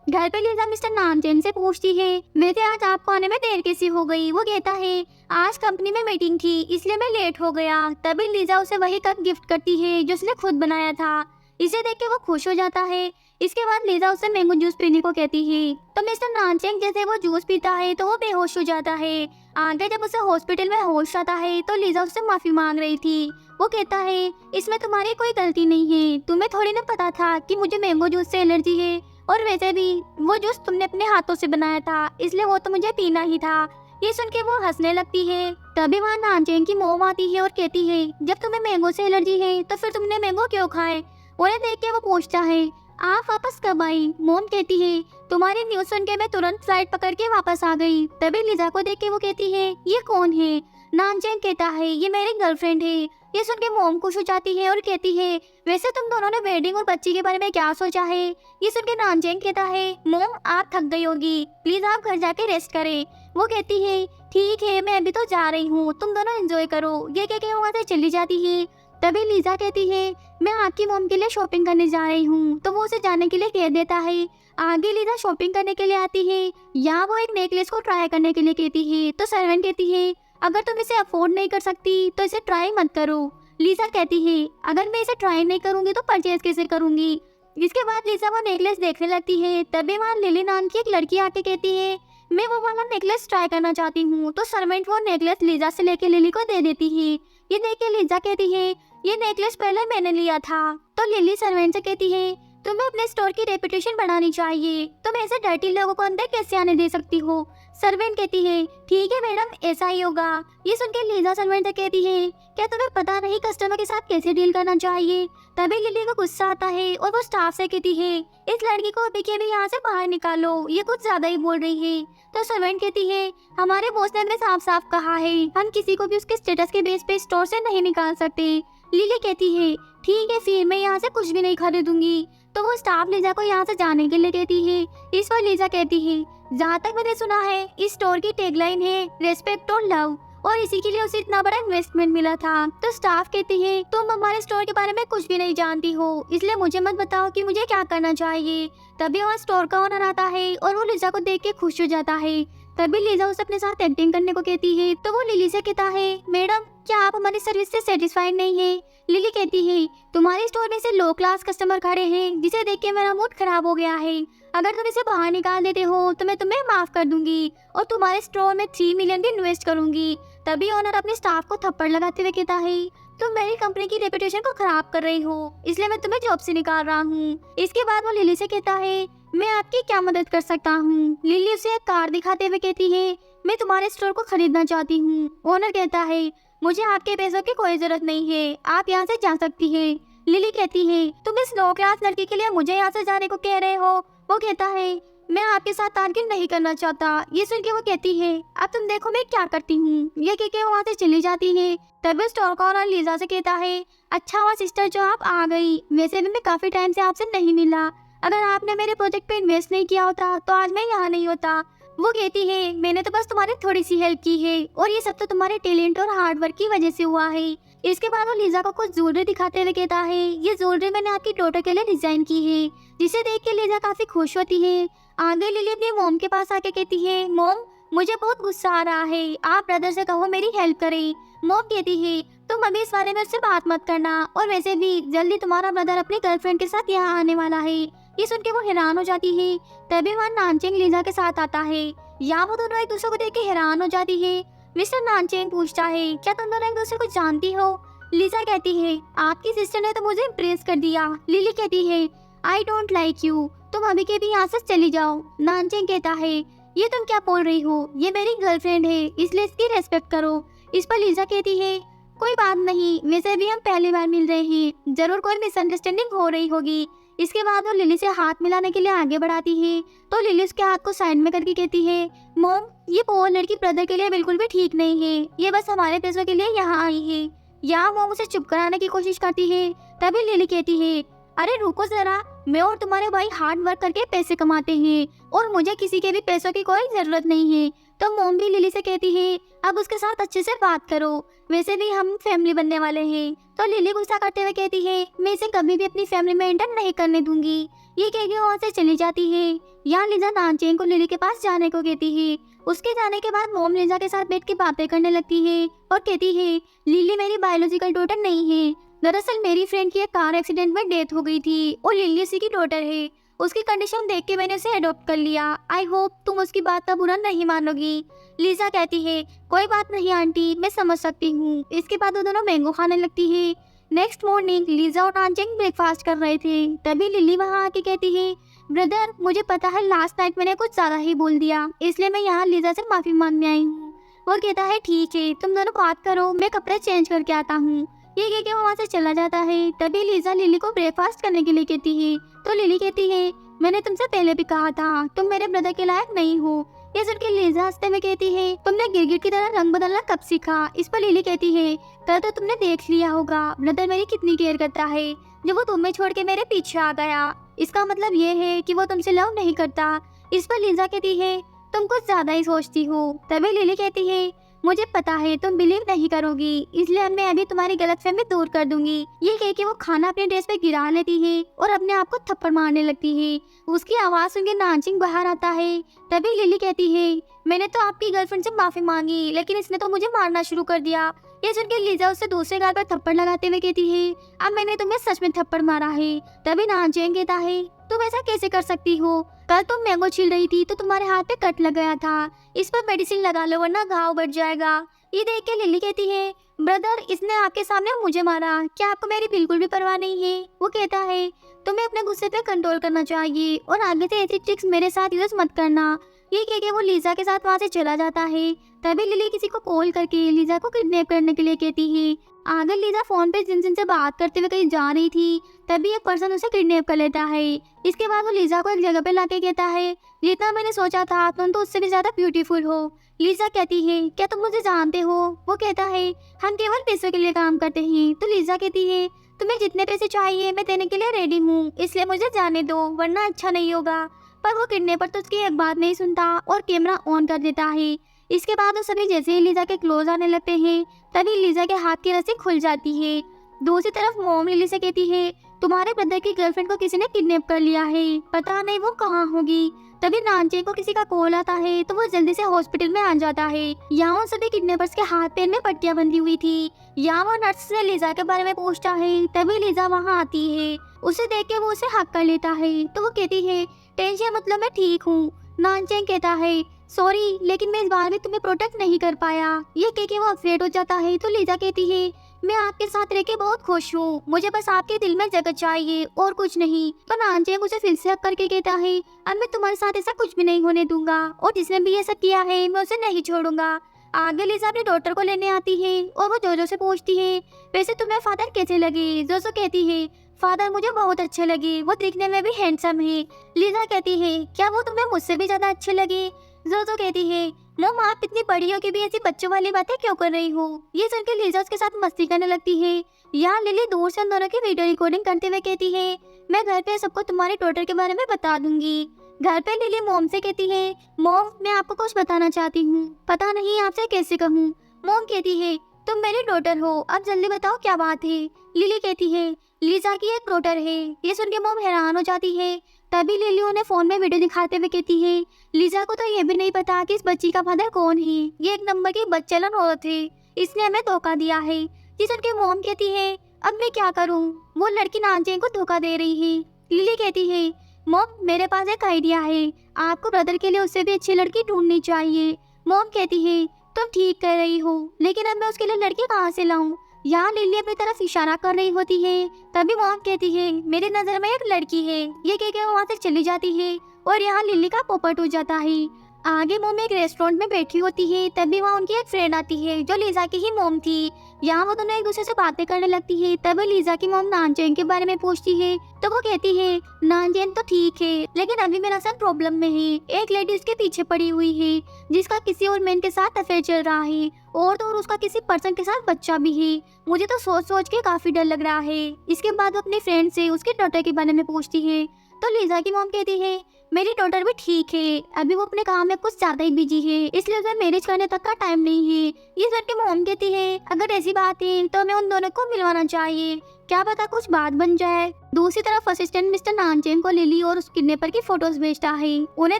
घर पे लीजा मिस्टर नानचेन से पूछती है वैसे आज आपको आने में देर कैसी हो गई? वो कहता है आज कंपनी में मीटिंग थी इसलिए मैं लेट हो गया। तभी लीजा उसे वही कप गिफ्ट करती है जो उसने खुद बनाया था। इसे देख के वो खुश हो जाता है। इसके बाद लीजा उसे मैंगो जूस पीने को कहती है तो मिस्टर नानचेन जैसे वो जूस पीता है तो वो बेहोश हो जाता है। आगे जब उसे हॉस्पिटल में होश आता है तो लीजा उससे माफी मांग रही थी। वो कहता है इसमें तुम्हारी कोई गलती नहीं है, तुम्हें थोड़ी ना पता था कि मुझे मैंगो जूस से एलर्जी है, और वैसे भी वो जूस तुमने अपने हाथों से बनाया था इसलिए वो तो मुझे पीना ही था। ये सुन के वो हंसने लगती है। तभी वहाँ नानचेन की मोम आती है और कहती है जब तुम्हें मैंगो से एलर्जी है तो फिर तुमने मैंगो क्यों खाए? उन्हें देख के वो पूछता है आप वापस कब आई? मोम कहती है तुम्हारी न्यूज सुन के मैं तुरंत फ्लाइट पकड़ के वापस आ गई। तभी लीजा को देख के वो कहती है ये कौन है? नानचेन कहता है ये मेरी गर्लफ्रेंड है। ये सुन के मोम खुश हो जाती है और कहती है वैसे तुम दोनों ने वेडिंग और बच्ची के बारे में क्या सोचा है? ये सुन के नानचेन कहता है मोम आप थक गई होगी, प्लीज आप घर जाके रेस्ट करें। वो कहती है ठीक है मैं अभी तो जा रही हूँ, तुम दोनों एंजॉय करो। ये कह के वहाँ से चली जाती है। तभी लीजा कहती है मैं आपकी मोम के लिए शॉपिंग करने जा रही हूँ, तो वो उसे जाने के लिए कह देता है। आगे लीजा शॉपिंग करने के लिए आती है। यहाँ वो एक नेकलेस को ट्राई करने के लिए कहती है तो सर्वेंट कहती है अगर तुम इसे अफोर्ड नहीं कर सकती तो इसे ट्राई मत करो। लीजा कहती है अगर मैं इसे ट्राई नहीं करूंगी तो परचेज कैसे करूंगी। इसके बाद लीजा वो नेकलेस देखने लगती है। तभी वहाँ लिली नाम की एक लड़की आके कहती है मैं वो वाला नेकलेस ट्राई करना चाहती हूँ। तो सर्वेंट वो नेकलेस लीजा से लेके लिली को दे देती है। ये देख के लीजा कहती है ये नेकलेस पहले मैंने लिया था। तो लिली सर्वेंट से कहती है तुम्हें अपने स्टोर की रेपुटेशन बढ़ानी चाहिए, तुम ऐसे डर्टी लोगों को अंदर कैसे आने दे सकती हो। सर्वेंट कहती है ठीक है मैडम ऐसा ही होगा। ये सुन के लीजा सर्वेंट से कहती है क्या तुम्हें पता नहीं कस्टमर के साथ कैसे डील करना चाहिए। तभी लिली को गुस्सा आता है और वो स्टाफ से कहती है इस लड़की को अभी के अभी यहाँ से बाहर निकालो, ये कुछ ज्यादा ही बोल रही है। तो सर्वेंट कहती है हमारे बॉस ने हमें साफ साफ कहा है हम किसी को भी उसके स्टेटस के बेस पे स्टोर से नहीं निकाल सकते। लिली कहती है ठीक है फिर मैं यहाँ से कुछ भी नहीं खरीदूंगी। तो वो स्टाफ लीजा को यहाँ से जाने के लिए कहती है। इस पर लीजा कहती है जहाँ तक मैंने सुना है इस स्टोर की टैगलाइन है रेस्पेक्ट और लव, और इसी के लिए उसे इतना बड़ा इन्वेस्टमेंट मिला था। तो स्टाफ कहती है तुम हमारे स्टोर के बारे में कुछ भी नहीं जानती हो, इसलिए मुझे मत बताओ कि मुझे क्या करना चाहिए। तभी वहाँ स्टोर का ओनर आता है और वो लीजा को देख के खुश हो जाता है। तभी लीजा उसे अपने साथ एक्टिंग करने को कहती है। तो वो लिली से कहता है मैडम क्या आप हमारी सर्विस से सेटिस्फाइड नहीं है। लिली कहती है तुम्हारे स्टोर में से लो क्लास कस्टमर खड़े हैं जिसे देख के मेरा मूड खराब हो गया है। अगर तुम इसे बाहर निकाल देते हो तो मैं तुम्हें माफ कर दूंगी और तुम्हारे स्टोर में 3 मिलियन भी इन्वेस्ट करूंगी। तभी ओनर अपने स्टाफ को थप्पड़ लगाते हुए कहता है तुम मेरी कंपनी की रेपुटेशन को खराब कर रही हो, इसलिए मैं तुम्हें जॉब से निकाल रहा हूँ। इसके बाद वो लिली से कहता है मैं आपकी क्या मदद कर सकता हूँ। लिली उसे एक कार दिखाते हुए कहती है मैं तुम्हारे स्टोर को खरीदना चाहती हूँ। ओनर कहता है मुझे आपके पैसों की कोई जरूरत नहीं है, आप यहाँ से जा सकती है। लिली कहती है तुम इस लो क्लास लड़की के लिए मुझे यहाँ से जाने को कह रहे हो। वो कहता है मैं आपके साथ आर्ग्यू नहीं करना चाहता। ये सुन के वो कहती है अब तुम देखो मैं क्या करती हूँ। ये कह के वो वहाँ से चली जाती है। तभी स्टोर का ओनर लीजा से कहता है अच्छा हुआ सिस्टर जो आप आ गई, वैसे भी मैं काफी टाइम से आपसे नहीं मिला। अगर आपने मेरे प्रोजेक्ट पे इन्वेस्ट नहीं किया होता तो आज मैं यहाँ नहीं होता। वो कहती है मैंने तो बस तुम्हारी थोड़ी सी हेल्प की है और ये सब तो तुम्हारे टैलेंट और हार्ड वर्क की वजह से हुआ है। इसके बाद वो लीजा को कुछ ज्वेलरी दिखाते हुए कहता है ये ज्वेलरी मैंने आपकी डॉटर के लिए डिजाइन की है, जिसे देख के लीजा काफी खुश होती है। आगे लिली अपनी मॉम के पास आके कहती है मॉम मुझे बहुत गुस्सा आ रहा है, आप ब्रदर से कहो मेरी हेल्प करें। मॉम कहती है तुम अभी इस बारे में उससे बात मत करना, और वैसे भी जल्दी तुम्हारा ब्रदर अपनी गर्लफ्रेंड के साथ यहाँ आने वाला है। ये सुन के वो हैरान हो जाती है। तभी वहाँ नानचेंग लीजा के साथ आता है। यहाँ वो दोनों एक दूसरे को देख के हैरान हो जाती है। मिस्टर नानचेंग पूछता है क्या तुम दोनों एक दूसरे को जानती हो। लीजा कहती है आपकी सिस्टर ने तो मुझे इम्प्रेस कर दिया। लिली कहती है आई डोंट लाइक यू, तुम अभी के भी यहाँ से चली जाओ। नानचेंग कहता है ये तुम क्या बोल रही हो, ये मेरी गर्लफ्रेंड है इसलिए इसकी रेस्पेक्ट करो। इस पर लीजा कहती है कोई बात नहीं, वैसे भी हम पहली बार मिल रहे हैं, जरूर कोई मिसअंडरस्टैंडिंग हो रही होगी। इसके बाद वो लिली से हाथ मिलाने के लिए आगे बढ़ाती है। तो लिली उसके हाथ को साइड में करके कहती है मॉम ये पोर लड़की ब्रदर के लिए बिल्कुल भी ठीक नहीं है, ये बस हमारे पैसों के लिए यहाँ आई है। यहाँ वो उसे चुप कराने की कोशिश करती है। तभी लिली कहती है अरे रुको जरा, मैं और तुम्हारे भाई हार्ड वर्क करके पैसे कमाते हैं और मुझे किसी के भी पैसों की कोई जरूरत नहीं है। तो मॉम भी लिली से कहती है अब उसके साथ अच्छे से बात करो, वैसे भी हम फैमिली बनने वाले हैं। तो लिली गुस्सा करते हुए कहती है मैं इसे कभी भी अपनी फैमिली में एंटर नहीं करने दूंगी। ये कह के वहाँ से चली जाती है। यहाँ लीजा नानचेंग को लिली के पास जाने को कहती है। उसके जाने के बाद मॉम लीजा के साथ बैठ के बातें करने लगती है और कहती है लिली मेरी बायोलॉजिकल डॉटर नहीं है, दरअसल मेरी फ्रेंड की एक कार एक्सीडेंट में डेथ हो गई थी और लिली उसी की डॉटर है। उसकी कंडीशन देख के मैंने उसे अडॉप्ट कर लिया। आई होप तुम उसकी बात का बुरा नहीं मानोगी। लीजा कहती है कोई बात नहीं आंटी, मैं समझ सकती हूँ। इसके बाद वो दोनों मैंगो खाने लगती है। नेक्स्ट मॉर्निंग लीजा और नानचेंग ब्रेकफास्ट कर रहे थे। तभी लिली वहाँ आके कहती है ब्रदर मुझे पता है लास्ट नाइट मैंने कुछ ज्यादा ही बोल दिया, इसलिए मैं यहाँ लीजा से माफी मांगने आई हूँ। वो कहता है ठीक है तुम दोनों बात करो, मैं कपड़े चेंज करके आता हूँ। ये कह के वो वहाँ से चला जाता है। तभी लीजा लिली को ब्रेकफास्ट करने के लिए कहती है। तो लिली कहती है मैंने तुमसे पहले भी कहा था तुम मेरे ब्रदर के लायक नहीं हो। ये सुन के लीजा हंसते हुए कहती है तुमने गिरगिट की तरह रंग बदलना कब सीखा। इस पर लिली कहती है कल तो तुमने देख लिया होगा ब्रदर मेरी कितनी केयर करता है, जब वो तुम्हें छोड़ के मेरे पीछे आ गया, इसका मतलब ये है कि वो तुमसे लव नहीं करता। इस पर लीजा कहती है तुम कुछ ज्यादा ही सोचती हो। तभी लिली कहती है मुझे पता है तुम बिलीव नहीं करोगी, इसलिए मैं अभी तुम्हारी गलतफहमी दूर कर दूंगी। ये कह के वो खाना अपने ड्रेस पे गिरा लेती है और अपने आप को थप्पड़ मारने लगती है। उसकी आवाज सुन के नानचेंग बाहर आता है। तभी लिली कहती है मैंने तो आपकी गर्लफ्रेंड से माफी मांगी लेकिन इसने तो मुझे मारना शुरू कर दिया। ये सुन के लीजा उससे दूसरे गाल पर थप्पड़ लगाते हुए कहती है, अब मैंने तुम्हें सच में थप्पड़ मारा है। तभी नानचेन कहता है, तुम ऐसा कैसे कर सकती हो? कल तुम मैंगो छील रही थी तो तुम्हारे हाथ पे कट लग गया था, इस पर मेडिसिन लगा लो वरना घाव बढ़ जाएगा। ये देख के लिली कहती है, ब्रदर इसने आपके सामने मुझे मारा, क्या आपको मेरी बिल्कुल भी परवाह नहीं है? वो कहता है, तुम्हें अपने गुस्से पे कंट्रोल करना चाहिए और आगे से ऐसी ट्रिक्स मेरे साथ यूज मत करना। ये कह के वो लीजा के साथ वहाँ से चला जाता है। तभी लिली किसी को कॉल करके लीजा को किडनैप करने के लिए कहती है। आगे लीजा फोन पे जिन से बात करते हुए कहीं जा रही थी, तभी एक पर्सन उसे किडनैप कर लेता है। इसके बाद वो लीजा को एक जगह पे लाके कहता है, जितना मैंने सोचा था तुम तो उससे भी ज्यादा ब्यूटीफुल हो। लीजा कहती है, क्या तुम मुझे जानते हो? वो कहता है, हम केवल पैसों के लिए काम करते हैं। तो लीजा कहती है, तुम्हें जितने पैसे चाहिए मैं देने के लिए रेडी हूँ, इसलिए मुझे जाने दो वरना अच्छा नहीं होगा। पर वो किडनैपर तो उसकी एक बात नहीं सुनता और कैमरा ऑन कर देता है। इसके बाद वो सभी जैसे ही लीजा के क्लोज आने लगते हैं, तभी लीजा के हाथ की रस्सी खुल जाती है। दूसरी तरफ मॉम लिली से कहती है, तुम्हारे ब्रदर की गर्लफ्रेंड को किसी ने किडनैप कर लिया है, पता नहीं वो कहाँ होगी। तभी नानचे को किसी का कॉल आता है तो वो जल्दी से हॉस्पिटल में आ जाता है। यहाँ सभी किडनैपर्स के हाथ पैर में पट्टियां बंधी हुई थी। यहाँ वो नर्स से लीजा के बारे में पूछता है, तभी लीजा वहाँ आती है। उसे देख के वो उसे हक कर लेता है तो वो कहती है, टेंशन मतलब मैं ठीक हूँ। नानचेंग कहता है, सॉरी लेकिन मैं इस बार भी तुम्हें प्रोटेक्ट नहीं कर पाया। ये कह के वो अफरेड हो जाता है तो लीजा कहती है, मैं आपके साथ रह के बहुत खुश हूँ, मुझे बस आपके दिल में जगह चाहिए और कुछ नहीं। तो नानचेंग उसे फिर से हक करके कहता है, अब मैं तुम्हारे साथ ऐसा कुछ भी नहीं होने दूंगा और जिसने भी ये सब किया है मैं उसे नहीं छोड़ूंगा। आगे लीजा अपने डॉटर को लेने आती है और वो जोजो से पूछती है, वैसे तुम्हें फादर कैसे लगे? जोजो कहती है, फादर मुझे बहुत अच्छे लगे, वो दिखने में भी हैंडसम है। लीजा कहती है, क्या वो तुम्हें मुझसे भी ज्यादा अच्छे लगे? जोजो कहती है, मॉम आप इतनी बड़ी हो के भी ऐसी बच्चों वाली बातें क्यों कर रही हो? ये सुनकर लीजा उसके साथ मस्ती करने लगती है। यहाँ लिली दूर से उन दोनों की वीडियो रिकॉर्डिंग करते हुए कहती है, मैं घर पे सबको तुम्हारे डॉटर के बारे में बता दूंगी। घर पे लिली मॉम से कहती है, मॉम मैं आपको कुछ बताना चाहती हूँ, पता नहीं आपसे कैसे कहूँ। मॉम कहती है, तुम मेरी डॉटर हो, अब जल्दी बताओ क्या बात है। लिली कहती है, लीजा की एक डॉटर है। ये सुन के मॉम हैरान हो जाती है। तभी लिली उन्हें फोन में वीडियो दिखाते हुए कहती है, लीजा को तो ये भी नहीं पता कि इस बच्ची का फादर कौन है। ये एक नंबर की बदचलन औरत है, इसने हमें धोखा दिया है। ये सुन के मॉम कहती है, अब मैं क्या करूँ? वो लड़की नानचेन को धोखा दे रही है। लिली कहती है, मॉम मेरे पास एक आइडिया है, आपको ब्रदर के लिए उससे भी अच्छी लड़की ढूंढनी चाहिए। मॉम कहती है, तुम ठीक कर रही हो, लेकिन अब मैं उसके लिए लड़की कहाँ से लाऊं? यहाँ लिली अपनी तरफ इशारा कर रही होती है। तभी मॉम कहती है, मेरी नजर में एक लड़की है। ये कह के वहाँ से चली जाती है और यहाँ लिली का पोपट हो जाता है। आगे मॉम एक रेस्टोरेंट में बैठी होती है। तभी वहाँ उनकी एक फ्रेंड आती है जो लीजा की ही मॉम थी। यहाँ वो दोनों एक दूसरे से बातें करने लगती है। तभी लीजा की मॉम नानचेन के बारे में पूछती है तो वो कहती है, नानचेन तो ठीक है लेकिन अभी मेरा सन प्रॉब्लम में है। एक लेडी उसके पीछे पड़ी हुई है जिसका किसी और मैन के साथ अफेयर चल रहा है और तो और उसका किसी पर्सन के साथ बच्चा भी है। मुझे तो सोच सोच के काफी डर लग रहा है। इसके बाद वो अपनी फ्रेंड से उसके डॉटर के बारे में पूछती है तो लीजा की मॉम कहती है, मेरी डॉटर भी ठीक है, अभी वो अपने काम में कुछ ज्यादा ही बिजी है, इसलिए उसे मैरिज करने तक का टाइम नहीं है। ये सुन के मॉम कहती है, अगर ऐसी बात है तो हमें उन दोनों को मिलवाना चाहिए, क्या पता कुछ बात बन जाए। दूसरी तरफ असिस्टेंट मिस्टर नानचेन को लिली और उस किडनैपर की फोटोज भेजता है। उन्हें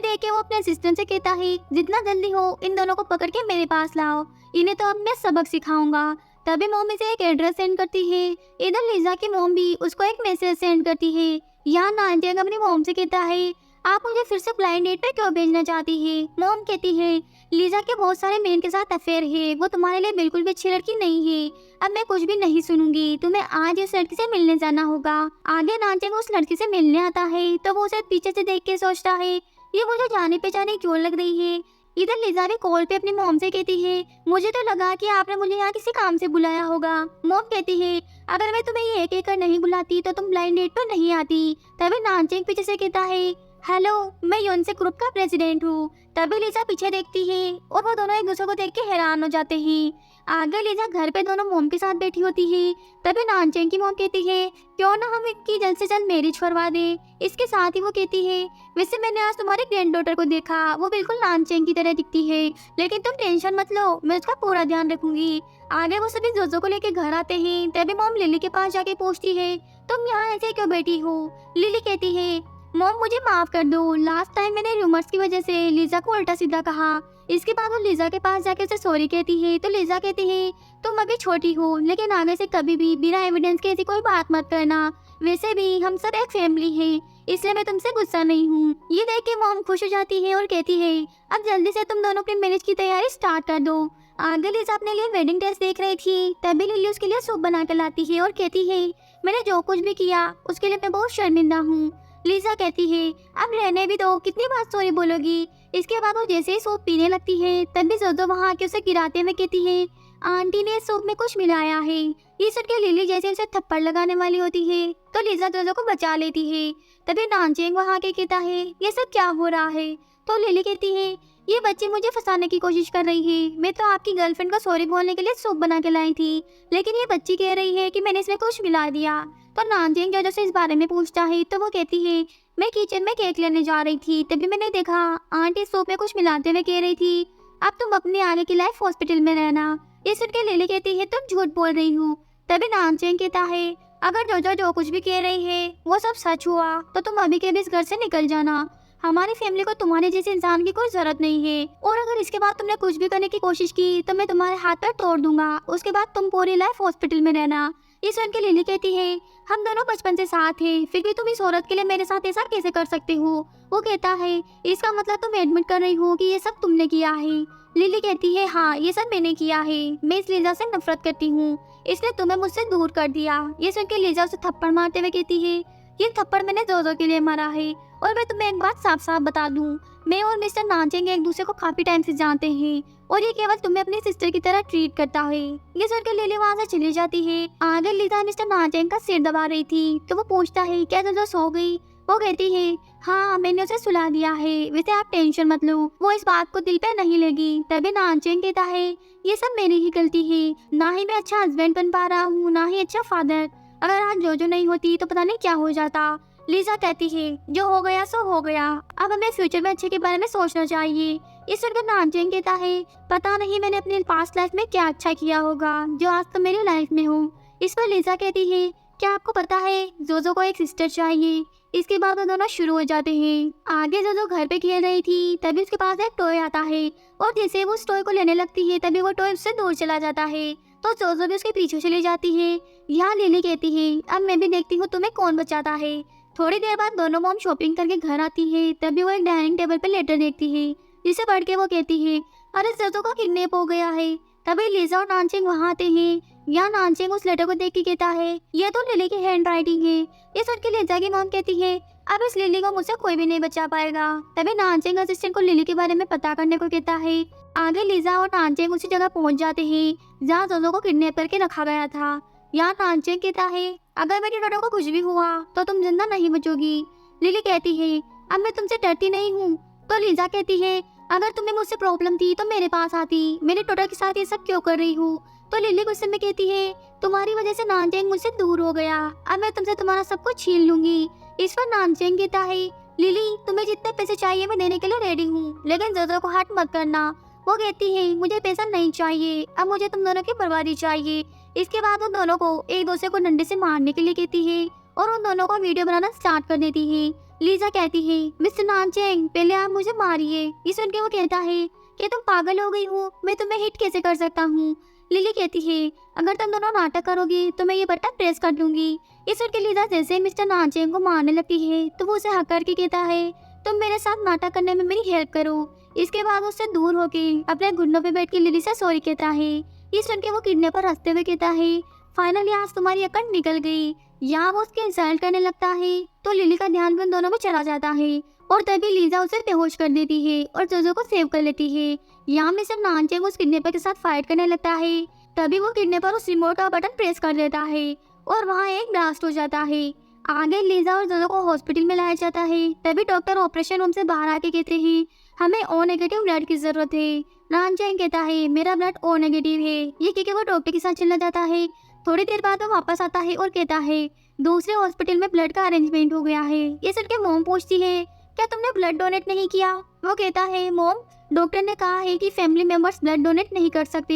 देख के वो अपने असिस्टेंट से कहता है, जितना जल्दी हो इन दोनों को पकड़ के मेरे पास लाओ, इन्हें तो अब मैं सबक सिखाऊंगा। तभी मॉम इसे एक एड्रेस सेंड करती है। इधर लीजा की मॉम भी उसको एक मैसेज सेंड करती है। यहाँ नानचेन अपनी मॉम से कहता है, आप मुझे फिर से ब्लाइंड डेट पे क्यों भेजना चाहती है? मॉम कहती है, लीजा के बहुत सारे मेन के साथ अफेयर है, वो तुम्हारे लिए बिल्कुल भी अच्छी लड़की नहीं है। अब मैं कुछ भी नहीं सुनूंगी, तुम्हें आज इस लड़की से मिलने जाना होगा। आगे नानचेन उस लड़की से मिलने आता है तो वो उसे पीछे से देख के सोचता है, ये मुझे जाने पहचाने क्यों लग रही है। इधर लीजा भी कॉल पे अपनी मॉम से कहती है, मुझे तो लगा कि आपने मुझे यहाँ किसी काम से बुलाया होगा। मॉम कहती है, अगर मैं तुम्हें ये एक कर नहीं बुलाती तो तुम ब्लाइंड डेट पर नहीं आती। तभी नानचेन पीछे से कहता है, हेलो मैं योनसे ग्रुप का प्रेसिडेंट हूँ। तभी लीजा पीछे देखती है और वो दोनों एक दूसरे को देख के हैरान हो जाते हैं। आगे लीजा घर पे दोनों मॉम के साथ बैठी होती है। तभी नानचेन की मॉम कहती है, क्यों ना हम इनकी जल्द से जल्द मैरिज करवा दें। इसके साथ ही वो कहती है, वैसे मैंने आज तुम्हारी ग्रैंड डॉटर को देखा, वो बिल्कुल नानचेन की तरह दिखती है, लेकिन तुम टेंशन मत लो, मैं उसका पूरा ध्यान रखूंगी। आगे वो सभी जोजो को लेके घर आते हैं। तभी मॉम लिली के पास जाके पूछती है, तुम यहाँ ऐसे क्यों बैठी हो? लिली कहती है, मॉम मुझे माफ कर दो, लास्ट टाइम मैंने रूमर्स की वजह से लिजा को उल्टा सीधा कहा। इसके बाद वो लिजा के पास जाके उसे सॉरी कहती है तो लिजा कहती है तुम अभी छोटी हो, लेकिन आगे से कभी भी बिना एविडेंस के ऐसी कोई बात मत करना। वैसे भी हम सब एक फैमिली है, इसलिए मैं तुमसे गुस्सा नहीं हूँ। ये देख के मॉम खुश हो जाती है और कहती है अब जल्दी से तुम दोनों अपनी मैरिज की तैयारी स्टार्ट कर दो। आगे लिजा अपने लिए वेडिंग ड्रेस देख रही थी, तभी लिली उसके लिए सूप बना कर लाती है और कहती है मैंने जो कुछ भी किया उसके लिए मैं बहुत शर्मिंदा हूँ। लिजा कहती है अब रहने भी दो, कितनी बार सॉरी बोलोगी। इसके बाद वो जैसे ही सूप पीने लगती है तभी जोजो वहाँ आके उसे गिराते हुए कहती है आंटी ने सूप में कुछ मिलाया है। ये सुन के लिली जैसे उसे थप्पड़ लगाने वाली होती है तो लिजा जोजो को बचा लेती है। तभी नानचेंग वहाँ आके कहता है ये सब क्या हो रहा है। तो लिली कहती है ये बच्ची मुझे फंसाने की कोशिश कर रही है, मैं तो आपकी गर्लफ्रेंड को सॉरी बोलने के लिए सूप बना के लाई थी, लेकिन ये बच्ची कह रही है कि मैंने इसमें कुछ मिला दिया। तो नानचेंग जोजो से इस बारे में पूछता है तो वो कहती है मैं किचन में केक लेने जा रही थी, तभी मैंने देखा आंटी सूप में कुछ मिलाते हुए कह रही थी अब तुम अपनी आगे की लाइफ हॉस्पिटल में रहना। ये सुन के लिली कहती है तुम झूठ बोल रही हो। तभी नानचेंग कहता है अगर जोजो जो कुछ भी कह रही है वो सब सच हुआ तो तुम अभी के भी इस घर से निकल जाना। हमारी फैमिली को तुम्हारे जैसे इंसान की कोई जरूरत नहीं है, और अगर इसके बाद तुमने कुछ भी करने की कोशिश की तो मैं तुम्हारे हाथ पैर तोड़ दूंगा, उसके बाद तुम पूरी लाइफ हॉस्पिटल में रहना। ये सुन के लिली कहती है हम दोनों बचपन से साथ हैं, फिर भी तुम इस औरत के लिए मेरे साथ ऐसा कैसे कर सकते हो। वो कहता है इसका मतलब तुम एडमिट कर रही हो कि ये सब तुमने किया है। लिली कहती है हाँ ये सब मैंने किया है, मैं इस लिजा से नफरत करती हूँ, इसलिए तुम्हें मुझसे दूर कर दिया। ये सुन के लिजा उसे थप्पड़ मारते हुए कहती है ये थप्पड़ मैंने जोजो के लिए मारा है, और मैं तुम्हें एक बात साफ साफ बता दूं, मैं और मिस्टर नानचेंग एक दूसरे को काफी टाइम से जानते हैं, और ये केवल तुम्हें अपनी सिस्टर की तरह ट्रीट करता है। ये सुनकर लिली वहाँ से चली जाती है। आगे लिजा मिस्टर नानचेंग का सिर दबा रही थी तो वो पूछता है क्या जोजो सो गई। वो कहती है हाँ मैंने उसे सुला दिया है, वैसे आप टेंशन मत लो, वो इस बात को दिल पे नहीं लगी। तभी नानचेंग कहता है ये सब मेरी ही गलती है, ना ही मैं अच्छा हस्बैंड बन पा रहा हूँ ना ही अच्छा फादर, अगर आज जोजो नहीं होती तो पता नहीं क्या हो जाता। लिजा कहती है जो हो गया सो हो गया, अब हमें फ्यूचर में अच्छे के बारे में सोचना चाहिए। इस सुनकर नानचेंग कहता है पता नहीं मैंने अपनी पास्ट लाइफ में क्या अच्छा किया होगा जो आज तो मेरी लाइफ में हो। इस पर लिजा कहती है क्या आपको पता है जोजो को एक सिस्टर चाहिए। इसके बाद वो दोनों शुरू हो जाते हैं। आगे जोजो घर पे खेल रही थी तभी उसके पास एक टॉय आता है, और जैसे वो उस टॉय को लेने लगती है तभी वो टॉय उससे दूर चला जाता है, तो जोजो भी उसके पीछे चली जाती है। यहाँ लिली कहती है अब मैं भी देखती हूँ तुम्हें कौन बचाता है। थोड़ी देर बाद दोनों मॉम शॉपिंग करके घर आती है तभी वो एक डाइनिंग टेबल पर लेटर देखती है, जिसे पढ़ के वो कहती है अरे जोजो का किडनैप हो गया है। तभी लिजा और नानचेंग वहाँ आते हैं। यहाँ नानचेंग उस लेटर को देख के कहता है ये तो लिली की हैंड राइटिंग है। ये सुन के लिजा की मॉम कहती है अब इस लिली को मुझसे कोई भी नहीं बचा पाएगा। तभी नानचेंग असिस्टेंट को लिली के बारे में पता करने को कहता है। आगे लिजा और नानचेंग उसी जगह पहुंच जाते हैं जहाँ जोजो को किडनैप करके रखा गया था। यहाँ नानचेंग कहता है अगर मेरी डॉटर को कुछ भी हुआ तो तुम जिंदा नहीं बचोगी। लिली कहती है अब मैं तुमसे डरती नहीं हूँ। तो लिजा कहती है अगर तुम्हें मुझसे प्रॉब्लम थी तो मेरे पास आती, मेरे डॉटर के साथ ये सब क्यों कर रही हूँ। तो लिली गुस्से में कहती है तुम्हारी वजह से नानचेंग मुझसे दूर हो गया, अब मैं तुमसे तुम्हारा सब कुछ छीन लूंगी। इस पर नानचेंग कहता है लिली तुम्हें जितने पैसे चाहिए मैं देने के लिए रेडी हूँ, लेकिन जोजो को हट मत करना। वो कहती है मुझे पैसा नहीं चाहिए, अब मुझे तुम दोनों की बर्बादी चाहिए। इसके बाद उन दोनों को एक दूसरे को डंडे से मारने के लिए कहती है और उन दोनों को वीडियो बनाना स्टार्ट कर देती है। लिजा कहती है मिस्टर नानचेंग पहले आप मुझे मारिए। ये सुन के वो कहता है कि तुम पागल हो गई हो, मैं तुम्हें हिट कैसे कर सकता हूँ। लिली कहती है अगर तुम दोनों नाटक करोगे तो मैं ये बटन प्रेस कर दूंगी। ये सुन के लिजा जैसे मिस्टर नानचेंग को मारने लगती है तो वो उसे हक करके कहता है तुम मेरे साथ नाटक करने में मेरी हेल्प करो। इसके बाद उससे दूर होके अपने घुटनों पे बैठ के लिली से सॉरी कहता है। ये सुन के वो किडनैपर हंसते हुए कहता है फाइनली आज तुम्हारी अकड़ निकल गई। यहाँ वो उसके इंसल्ट करने लगता है तो लिली का ध्यान भी उन दोनों में चला जाता है, और तभी लिजा उसे बेहोश कर देती है और जोजो को सेव कर लेती है। यहाँ में सिर्फ नानचेंग उस किडनैपर के साथ फाइट करने लगता है तभी वो किडनैपर उस रिमोट का बटन प्रेस कर देता है और वहाँ एक ब्लास्ट हो जाता है। आगे लिजा और जोजो को हॉस्पिटल में लाया जाता है। तभी डॉक्टर ऑपरेशन रूम से बाहर आके कहते हैं हमें ओ नेगेटिव ब्लड की जरूरत है। नानचेंग कहता है मेरा ब्लड ओ नेगेटिव है। ये क्योंकि वो डॉक्टर के साथ चला जाता है। थोड़ी देर बाद वो वापस आता है और कहता है दूसरे हॉस्पिटल में ब्लड का अरेंजमेंट हो गया है। ये सुन के मोम पूछती है क्या तुमने ब्लड डोनेट नहीं किया। वो कहता है मोम डॉक्टर ने कहा है कि फैमिली मेंबर्स ब्लड डोनेट नहीं कर सकते।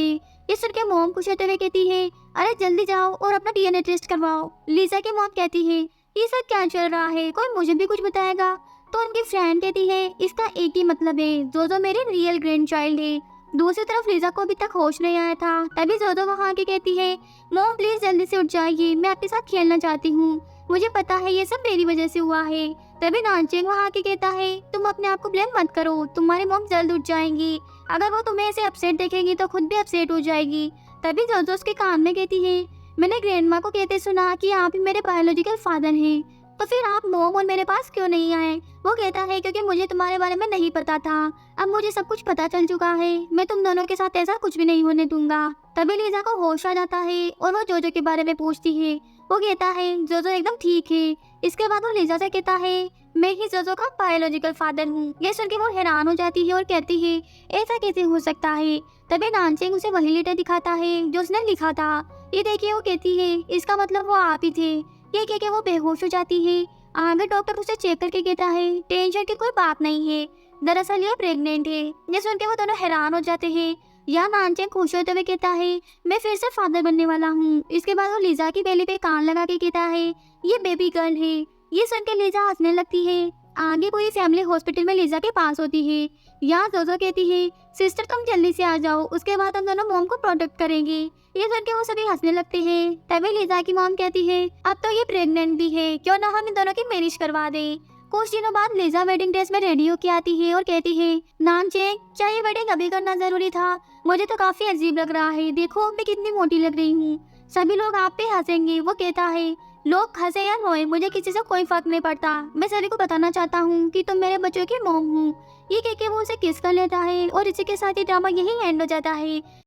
ये सुन के मोम कुछ होते हुए कहती है अरे जल्दी जाओ और अपना डीएनए टेस्ट करवाओ। लिजा की मॉम कहती है ये सब क्या चल रहा है, कोई मुझे भी कुछ बताएगा। तो उनकी फ्रेंड कहती है इसका एक ही मतलब है, जोजो मेरे रियल ग्रैंड चाइल्ड है। दूसरी तरफ लिजा को अभी तक होश नहीं आया था, तभी जोजो वहाँ आके कहती है मॉम प्लीज जल्दी से उठ जाइए, मैं आपके साथ खेलना चाहती हूँ, मुझे पता है ये सब मेरी वजह से हुआ है। तभी नानचेंग वहाँ आके कहता है तुम अपने आप को ब्लेम मत करो, तुम्हारी मॉम जल्द उठ जाएंगी, अगर वो तुम्हें ऐसे अपसेट देखेंगी तो खुद भी अपसेट हो जाएगी। तभी जोजो उसके कान में कहती है मैंने ग्रैंडमा को कहते सुना कि आप ही मेरे बायोलॉजिकल फादर हैं, तो फिर आप मॉम और मेरे पास क्यों नहीं आए। वो कहता है क्योंकि मुझे तुम्हारे बारे में नहीं पता था, अब मुझे सब कुछ पता चल चुका है, मैं तुम दोनों के साथ ऐसा कुछ भी नहीं होने दूंगा। तभी लीजा को होश आ जाता है और वो जोजो के बारे में पूछती है। वो कहता है जोजो एकदम ठीक है। इसके बाद वो लीजा से कहता है मैं ही जोजो का बायोलॉजिकल फादर हूँ। ये सुन के वो हैरान हो जाती है और कहती है ऐसा कैसे हो सकता है। तभी नानचेंग उसे वही लेटर दिखाता है जो उसने लिखा था। ये देखिए, वो कहती है इसका मतलब वो आप ही थे। ये कह के वो बेहोश हो जाती है। आगे डॉक्टर उसे चेक करके कहता है टेंशन की कोई बात नहीं है, दरअसल ये प्रेग्नेंट है। ये सुन के वो दोनों हैरान हो जाते हैं। या नानचेंग खुश होते हुए कहता है मैं फिर से फादर बनने वाला हूँ। इसके बाद वो लीजा की बेली पे कान लगा के कहता है ये बेबी गर्ल है। ये सुन के लीजा हंसने लगती है। आगे पूरी फैमिली हॉस्पिटल में लीजा के पास होती है। यहाँ जोजो कहती है सिस्टर तुम जल्दी से आ जाओ, उसके बाद हम दोनों मॉम को प्रोटेक्ट करेंगे। ये सुन के वो सभी हंसने लगते हैं। तभी लीजा की मॉम कहती है अब तो ये प्रेग्नेंट भी है, क्यों ना हम इन दोनों की मैरिज करवा दें। कुछ दिनों बाद लीजा वेडिंग ड्रेस में रेडी होके आती है और कहती है नानचेंग क्या ये वेडिंग अभी करना जरूरी था, मुझे तो काफी अजीब लग रहा है, देखो मैं कितनी मोटी लग रही हूँ, सभी लोग आप पे हंसेंगे। वो कहता है लोग हंसे या रोए मुझे किसी से कोई फर्क नहीं पड़ता, मैं सभी को बताना चाहता हूँ कि तुम मेरे बच्चों की मॉम हूँ। ये कह के वो उसे किस कर लेता है और इसी के साथ ही ड्रामा यही एंड हो जाता है।